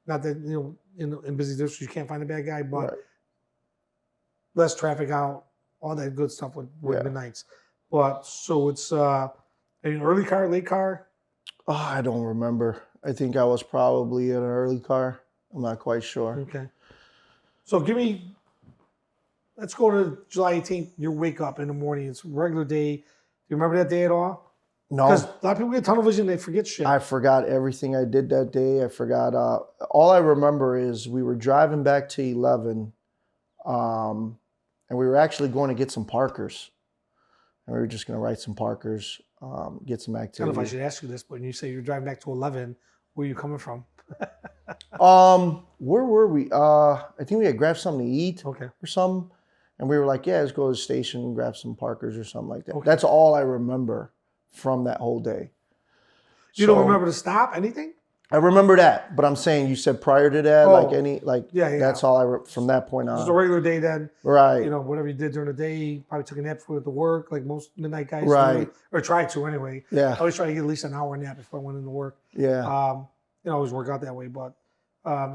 Not that in busy districts you can't find a bad guy, but less traffic out, all that good stuff with midnights. But so it's an early car, late car. Oh, I don't remember. I think I was probably in an early car. I'm not quite sure. Okay. So let's go to July 18th. You wake up in the morning. It's a regular day. Do you remember that day at all? No. Because a lot of people get tunnel vision. They forget shit. I forgot everything I did that day. I forgot. All I remember is we were driving back to 11, and we were actually going to get some Parkers. And we were just going to write some Parkers, get some activity. I don't know if I should ask you this, but when you say you're driving back to 11, where are you coming from? Where were we? I think we had grabbed something to eat or something. And we were like, yeah, let's go to the station and grab some Parkers or something like that. Okay. That's all I remember from that whole day. You don't remember to stop anything? I remember that, but I'm saying you said prior to that, that's all from that point on. Just a regular day then. Right. Whatever you did during the day, probably took a nap before to work, like most midnight guys do, or try to anyway. Yeah. I always try to get at least an hour nap before I went into work. Yeah. Always work out that way, but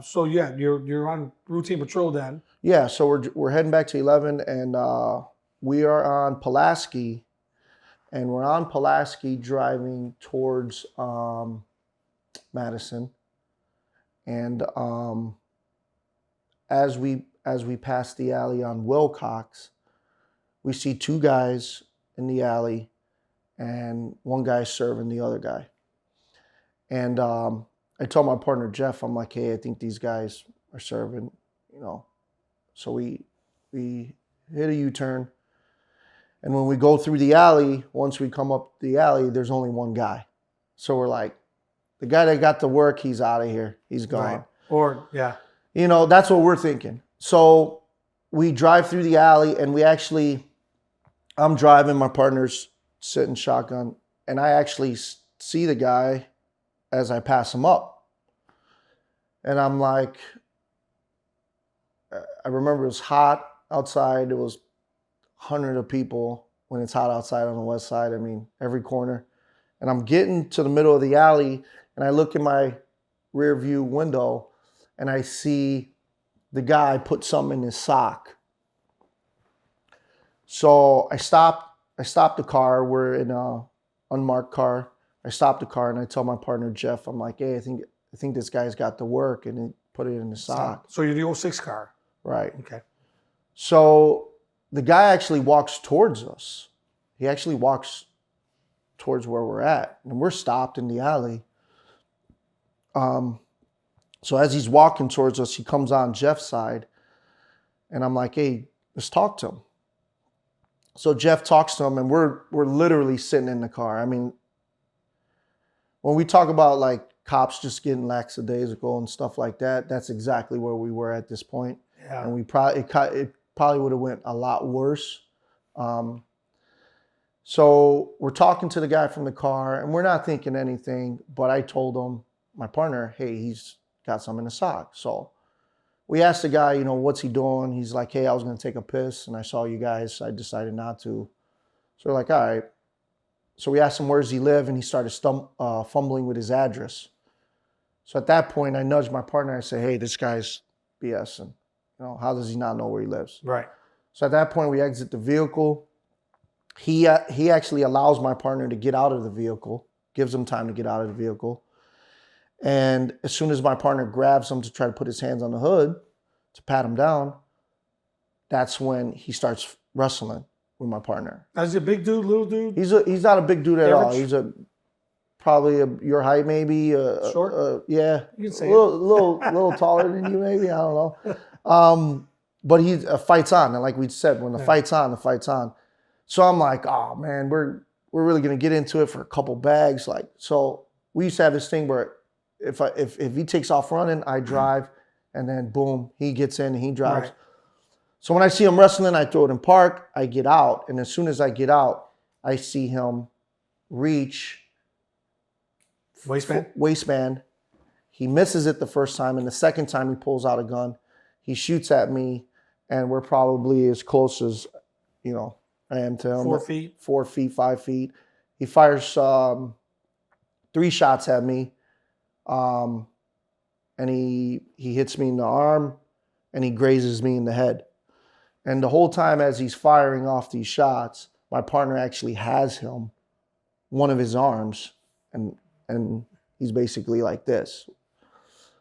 so yeah, you're on routine patrol then. Yeah, so we're heading back to 11, and we are on Pulaski, and we're on Pulaski driving towards Madison, and as we pass the alley on Wilcox, we see two guys in the alley, and one guy serving the other guy, and I told my partner Jeff, I'm like, hey, I think these guys are serving, So we hit a U-turn, and when we go through the alley, once we come up the alley, there's only one guy. So we're like, the guy that got to work, he's out of here. He's gone. Right. Or, yeah. That's what we're thinking. So we drive through the alley, and I'm driving, my partner's sitting shotgun, and I actually see the guy as I pass him up. And I'm like, I remember it was hot outside. It was hundreds of people when it's hot outside on the west side. I mean, every corner. And I'm getting to the middle of the alley, and I look in my rear view window, and I see the guy put something in his sock. So I stopped the car. We're in an unmarked car. I stopped the car, and I tell my partner Jeff, I'm like, hey, I think this guy's got to work, and he put it in his sock. So you're the 06 car. Right. Okay. So the guy actually walks towards us. He actually walks towards where we're at, and we're stopped in the alley. So as he's walking towards us, he comes on Jeff's side, and I'm like, hey, let's talk to him. So Jeff talks to him, and we're literally sitting in the car. I mean, when we talk about like cops just getting lackadaisical and stuff like that, that's exactly where we were at this point. Yeah. And it probably would have went a lot worse. So we're talking to the guy from the car, and we're not thinking anything, but I told him, my partner, hey, he's got some in his sock. So we asked the guy, what's he doing? He's like, hey, I was going to take a piss, and I saw you guys. So I decided not to. So we're like, all right. So we asked him, where does he live? And he started fumbling with his address. So at that point, I nudged my partner. I said, hey, this guy's BSing. How does he not know where he lives? Right. So at that point, we exit the vehicle. He actually allows my partner to get out of the vehicle, gives him time to get out of the vehicle. And as soon as my partner grabs him to try to put his hands on the hood to pat him down, that's when he starts wrestling with my partner. Is he a big dude, little dude? He's not a big dude at all. Average? He's probably your height, maybe. Short? Yeah, You can say a little taller than you, maybe. I don't know. But he fights on, and like we said, when the fight's on, the fight's on. So I'm like, oh man, we're really gonna get into it for a couple bags. Like, so we used to have this thing where if he takes off running, I drive, and then boom, he gets in and he drives. Right. So when I see him wrestling, I throw it in park. I get out, and as soon as I get out, I see him reach waistband. He misses it the first time, and the second time he pulls out a gun. He shoots at me, and we're probably as close as I am to him. 4 feet? 4 feet, 5 feet. He fires 3 shots at me, and he hits me in the arm, and he grazes me in the head. And the whole time as he's firing off these shots, my partner actually has him, one of his arms, and he's basically like this.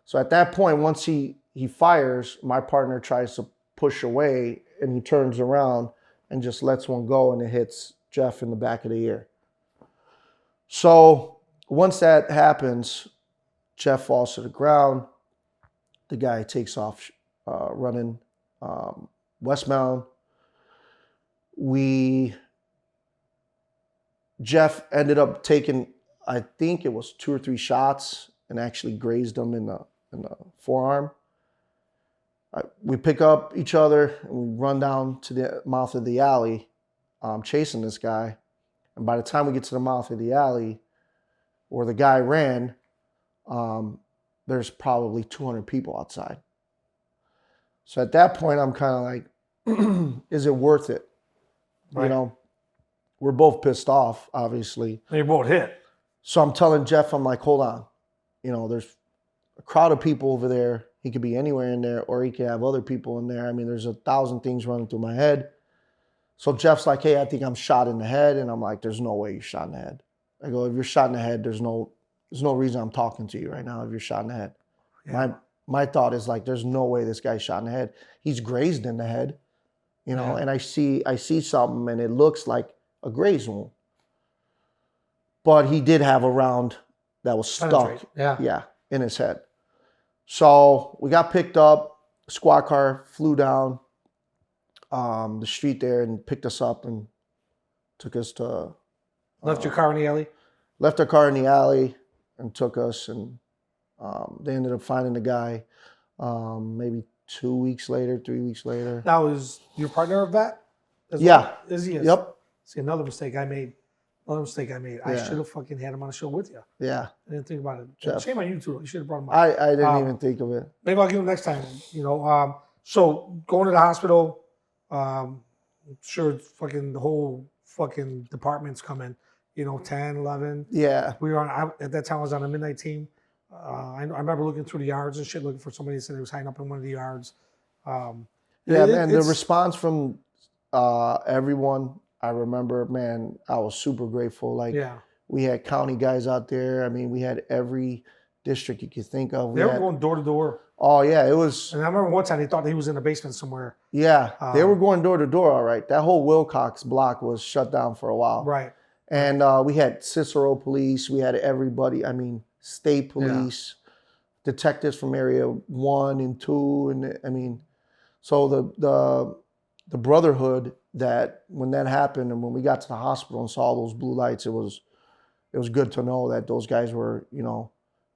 So at that point, once he fires, my partner tries to push away, and he turns around and just lets one go, and it hits Jeff in the back of the ear. So once that happens, Jeff falls to the ground. The guy takes off running westbound. Jeff ended up taking, I think it was 2 or 3 shots, and actually grazed him in the forearm. We pick up each other and we run down to the mouth of the alley, chasing this guy. And by the time we get to the mouth of the alley where the guy ran, there's probably 200 people outside. So at that point, I'm kind of like, is it worth it? Right. We're both pissed off, obviously. They both hit. So I'm telling Jeff, I'm like, hold on. There's a crowd of people over there. He could be anywhere in there, or he could have other people in there. I mean, there's 1,000 things running through my head. So Jeff's like, hey, I think I'm shot in the head. And I'm like, there's no way you're shot in the head. I go, if you're shot in the head, there's no reason I'm talking to you right now if you're shot in the head. Yeah. My thought is like, there's no way this guy's shot in the head. He's grazed in the head, and I see something, and it looks like a graze wound. But he did have a round that was stuck, in his head. So we got picked up. Squad car flew down the street there and picked us up and took us to. Left your car in the alley? Left our car in the alley and took us, and they ended up finding the guy maybe 2 weeks later, 3 weeks later. Now, is your partner of that? Yeah. Is he? Yep. See, another mistake I made. I should have fucking had him on the show with you. Yeah. I didn't think about it. Jeff. Shame on you too. You should have brought him up. I didn't even think of it. Maybe I'll give him next time. So going to the hospital, I'm sure fucking the whole fucking department's coming. 10, 11. Yeah. We were on. At that time, I was on a midnight team. I remember looking through the yards and shit, looking for somebody that said they was hiding up in one of the yards. Man, the response from everyone, I remember, man, I was super grateful. Like, we had county guys out there. I mean, we had every district you could think of. They were going door to door. Oh, yeah, it was. And I remember one time they thought that he was in the basement somewhere. Yeah, they were going door to door, all right. That whole Wilcox block was shut down for a while. Right. And we had Cicero police. We had everybody. I mean, state police, detectives from area 1 and 2. And I mean, so the brotherhood, that when that happened and when we got to the hospital and saw those blue lights, it was good to know that those guys were,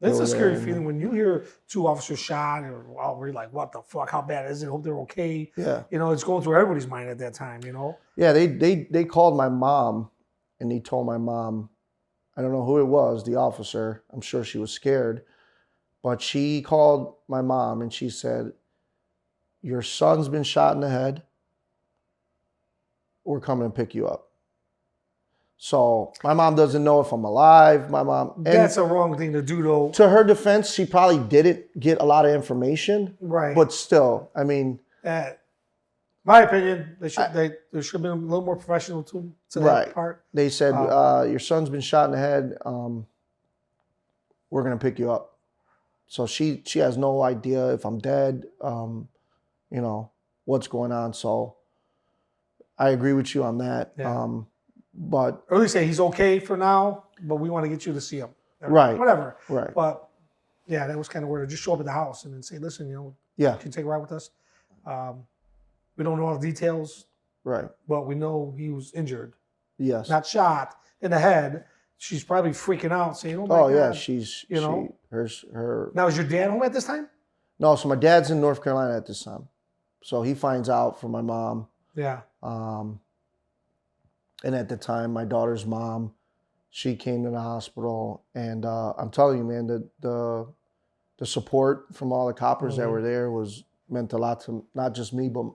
It's a scary feeling when you hear 2 officers shot, or we're like, what the fuck? How bad is it? Hope they're okay. Yeah. It's going through everybody's mind at that time, Yeah, they called my mom, and he told my mom, I don't know who it was, the officer. I'm sure she was scared. But she called my mom and she said, your son's been shot in the head. We're coming to pick you up. So my mom doesn't know if I'm alive. My mom. That's a wrong thing to do, though. To her defense, she probably didn't get a lot of information. Right. But still, I mean. My opinion, they should have been a little more professional to that part. They said, your son's been shot in the head. We're going to pick you up. So she has no idea if I'm dead, you know, what's going on. So I agree with you on that. Yeah. But Or at least say he's okay for now, but we want to get you to see him. Or Right. whatever. Right. But yeah, that was kind of weird. Just show up at the house and then say, listen, you know, Yeah. can you take a ride with us? We don't know all the details, Right. but we know he was injured, Yes. not shot in the head. She's probably freaking out, saying, "Oh my Oh God!" yeah, she's you know. her. Now, is your dad home at this time? No, so my dad's in North Carolina at this time, so he finds out from my mom. Yeah. And at the time, my daughter's mom, she came to the hospital, and I'm telling you, man, the support from all the coppers that were there meant a lot to not just me, but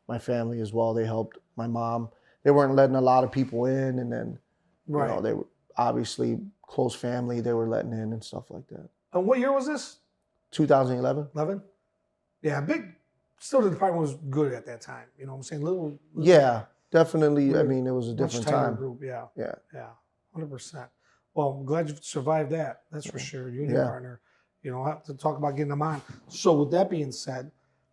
my family as well. They helped my mom. They weren't letting a lot of people in, and then you know, they were obviously close family. They were letting in and stuff like that. And what year was this? 2011. 11. Yeah, big. Still, the department was good at that time. You know what I'm saying? Little Yeah, definitely. I mean, it was a different time. Group. Yeah. Yeah. Yeah. 100%. Well, I'm glad you survived that. That's for sure. You and your partner. You know, have to talk about getting them on. So, with that being said,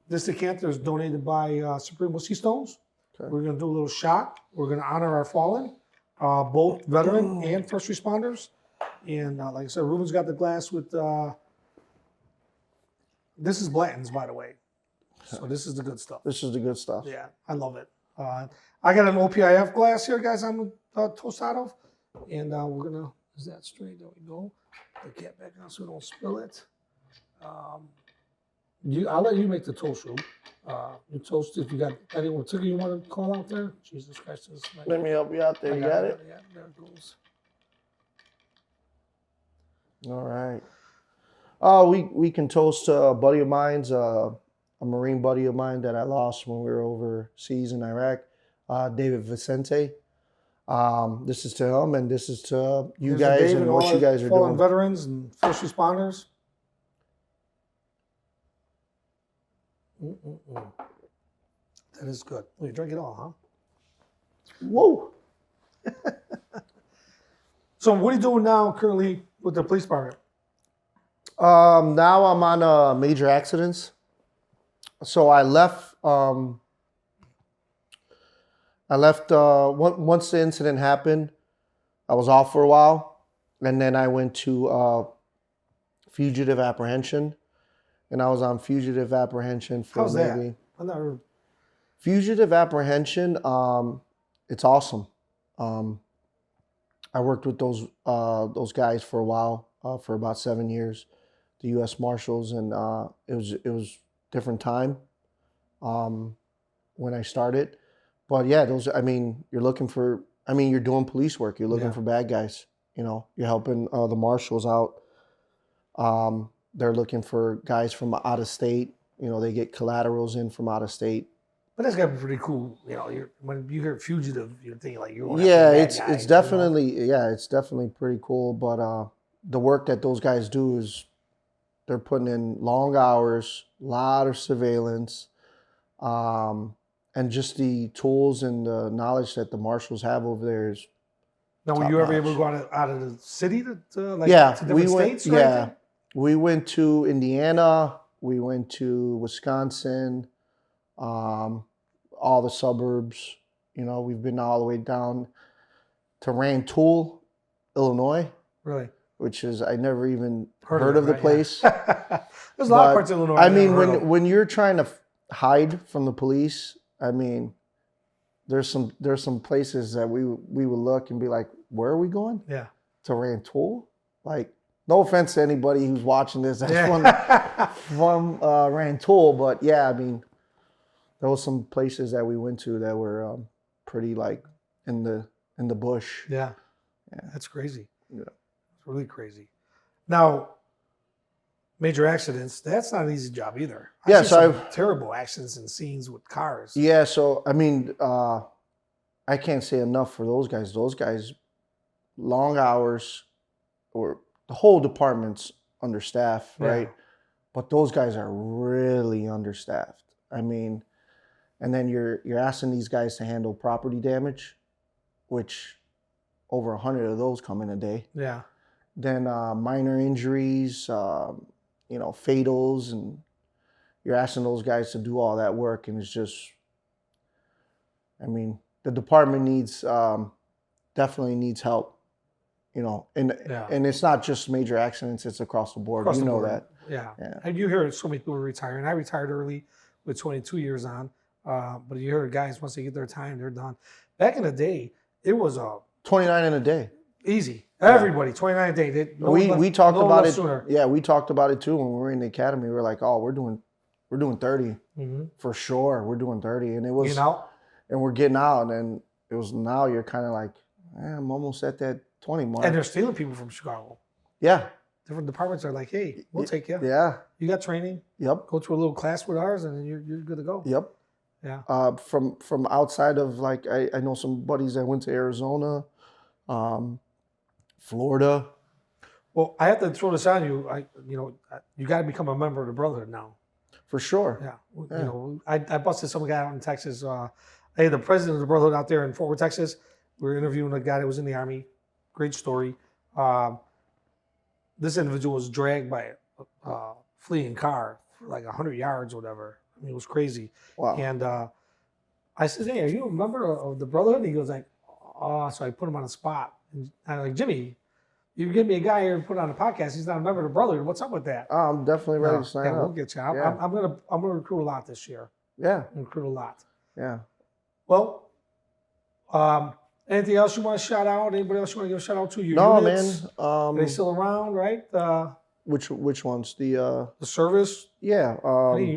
this decanter is donated by Supreme Whiskey Stones. Okay. We're going to do a little shot. We're going to honor our fallen, both veteran and first responders. And like I said, Ruben's got the glass with. This is Blanton's, by the way. So this is the good stuff. This is the good stuff. Yeah, I love it. I got an OPIF glass here, guys. I'm toast out of, and we're gonna. Is that straight? There we go. The cap back on so we don't spill it. I'll let you make the toast, Rube. You toast if you got anyone particular you want to call out there. Jesus Christ, Let me help you out there. You got it? Yeah, there it goes. All right. We can toast a buddy of mine's, a Marine buddy of mine that I lost when we were overseas in Iraq, David Vicente. This is to him, and this is to you guys and what you guys are doing. Veterans and first responders. That is good. Well, you drink it all, huh? Whoa. So what are you doing now currently with the police department? Now I'm on major accidents. So I left. Once the incident happened. I was off for a while, and then I went to fugitive apprehension, and I was on fugitive apprehension for How's maybe. That? I've never. Fugitive apprehension. It's awesome. I worked with those guys for a while, for about 7 years, the U.S. Marshals, and it was different time when I started. But yeah, you're looking for. You're doing police work. You're looking for bad guys. You know, you're helping the marshals out. They're looking for guys from out of state. You know, they get collaterals in from out of state. But that's got to be pretty cool. You know, when you hear fugitive, you're thinking like you're. It's definitely it's definitely pretty cool. But the work that those guys do is they're putting in long hours, a lot of surveillance, and just the tools and the knowledge that the marshals have over there is. Now, were you ever able to go out of the city to different states? Yeah, we went to Indiana. We went to Wisconsin. All the suburbs, you know, we've been all the way down to Rantoul, Illinois. Really? Which is, I never even heard of the place. Yeah. There's a lot of parts of Illinois. I mean, when you're trying to hide from the police, I mean, there's some places that we would look and be like, where are we going? Yeah. To Rantoul? Like, no offense to anybody who's watching this that's from Rantoul, but yeah, I mean, there was some places that we went to that were pretty like in the bush. Yeah, that's crazy. Yeah, it's really crazy. Now, major accidents, that's not an easy job either. I've terrible accidents and scenes with cars. Yeah, so I mean, I can't say enough for those guys. Those guys, long hours, or the whole department's understaffed, right? But those guys are really understaffed. I mean. And then you're asking these guys to handle property damage, which over 100 of those come in a day. Yeah. Then minor injuries, fatals, and you're asking those guys to do all that work, and it's just, I mean, the department definitely needs help, and it's not just major accidents; it's across the board. Across the board. That. Yeah. And you hear so many people retiring. I retired early with 22 years on, but you hear guys once they get their time, they're done. Back in the day, it was 29 in a day. Easy. Everybody, 29 a day. We talked about it. Sooner. Yeah, we talked about it too when we were in the academy. We were like, oh, we're doing 30 for sure. We're doing 30, and it was, and we're getting out, and it was, now you're kind of like, I'm almost at that 20 mark. And they're stealing people from Chicago. Yeah. Different departments are like, hey, we'll take you. Yeah. You got training. Yep. Go to a little class with ours, and you're good to go. Yep. Yeah. From outside of, like, I know some buddies that went to Arizona, Florida. Well, I have to throw this on you. You got to become a member of the Brotherhood now. For sure. Yeah. I busted some guy out in Texas. I had the president of the Brotherhood out there in Fort Worth, Texas. We were interviewing a guy that was in the Army. Great story. This individual was dragged by a fleeing car for like 100 yards or whatever. I mean, it was crazy. Wow. And I said, hey, are you a member of the Brotherhood? And he goes like, oh, so I put him on the spot. And I'm like, Jimmy, you give me a guy here and put on a podcast. He's not a member of the Brotherhood. What's up with that? I'm definitely ready to sign up. We'll get you. I'm gonna recruit a lot this year. Yeah. Recruit a lot. Yeah. Well, anything else you want to shout out? Anybody else you want to give a shout out to? No, units? man. Are they still around, right? Which ones? The service? Yeah.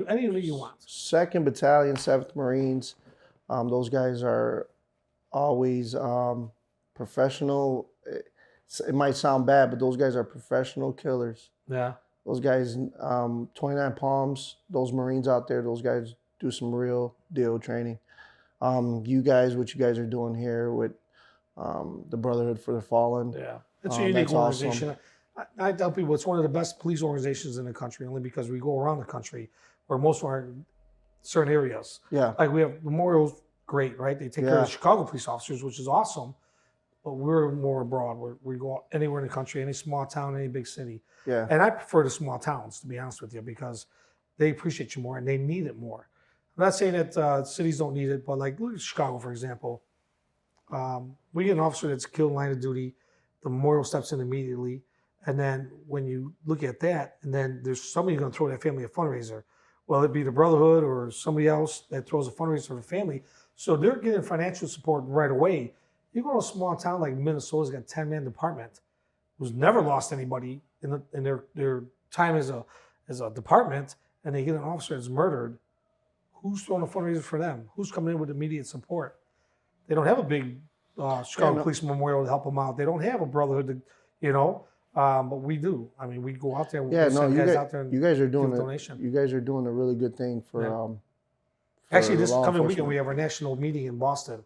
Any you want. 2nd Battalion, 7th Marines. Those guys are always professional. It might sound bad, but those guys are professional killers. Yeah. Those guys, 29 Palms, those Marines out there, those guys do some real deal training. You guys, what you guys are doing here with the Brotherhood for the Fallen. Yeah. It's a unique organization. Awesome. I tell people it's one of the best police organizations in the country, only because we go around the country where most are in certain areas. Yeah. Like we have Memorial's great, right? They take care of the Chicago police officers, which is awesome. But we're more abroad. We go anywhere in the country, any small town, any big city. Yeah. And I prefer the small towns, to be honest with you, because they appreciate you more and they need it more. I'm not saying that cities don't need it, but like look at Chicago, for example. We get an officer that's killed in line of duty. The memorial steps in immediately. And then when you look at that, and then there's somebody going to throw that family a fundraiser. Well, it'd be the Brotherhood or somebody else that throws a fundraiser for the family. So they're getting financial support right away. You go to a small town like Minnesota's got a 10-man department who's never lost anybody in their time as a department, and they get an officer that's murdered. Who's throwing a fundraiser for them? Who's coming in with immediate support? They don't have a big Chicago Police Memorial to help them out. They don't have a Brotherhood, but we do. I mean, we go out there. You guys are doing a really good thing for. Actually, this coming weekend we have our national meeting in Boston.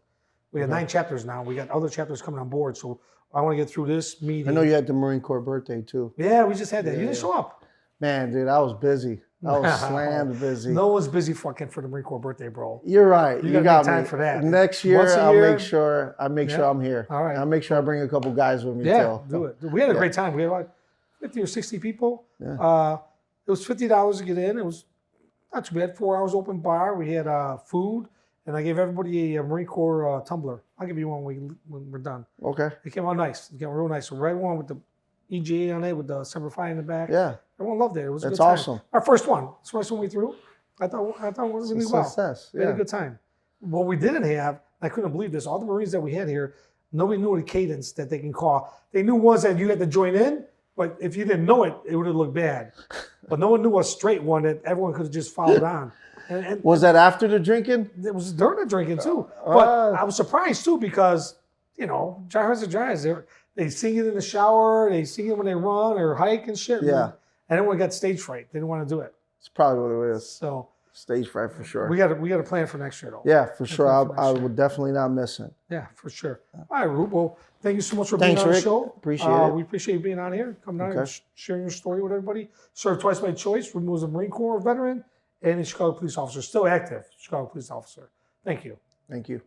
We have 9 chapters now. We got other chapters coming on board. So I want to get through this meeting. I know you had the Marine Corps birthday too. Yeah, we just had that. You didn't show up. Man, dude, I was busy. I was slammed busy. No one's busy fucking for the Marine Corps birthday, bro. You're right. You got time for that. Next year, I'll make sure I'm here. All right. I'll make sure I bring a couple guys with me too. Yeah, do it. We had a great time. We had like 50 or 60 people. Yeah. It was $50 to get in. It was not too bad. 4 hours open bar. We had food. And I gave everybody a Marine Corps tumbler. I'll give you one when we're done. Okay. It came out nice. It came out real nice. A red one with the EGA on it with the Semper Fi in the back. Yeah. Everyone loved it. It was a good time. That's time. awesome. Our first one. It's the first one we threw. I thought it went really well. Success. We had a good time. What we didn't have, I couldn't believe this, all the Marines that we had here, nobody knew the cadence that they can call. They knew ones that you had to join in, but if you didn't know it, it would have looked bad. But no one knew a straight one that everyone could have just followed on. And was that after the drinking? It was during the drinking too. But I was surprised too because, drivers are drivers. They sing it in the shower. They sing it when they run or hike and shit. Yeah. And everyone got stage fright. They didn't want to do it. It's probably what it is. So stage fright for sure. We got to plan for next year though. Yeah, for sure. I will definitely not miss it. Yeah, for sure. All right, Rube. Well, thank you so much for being on the show. Appreciate it. We appreciate you being on here, coming on and sharing your story with everybody. Served twice by choice. Rube was a Marine Corps veteran and a Chicago police officer, still active Chicago police officer. Thank you. Thank you.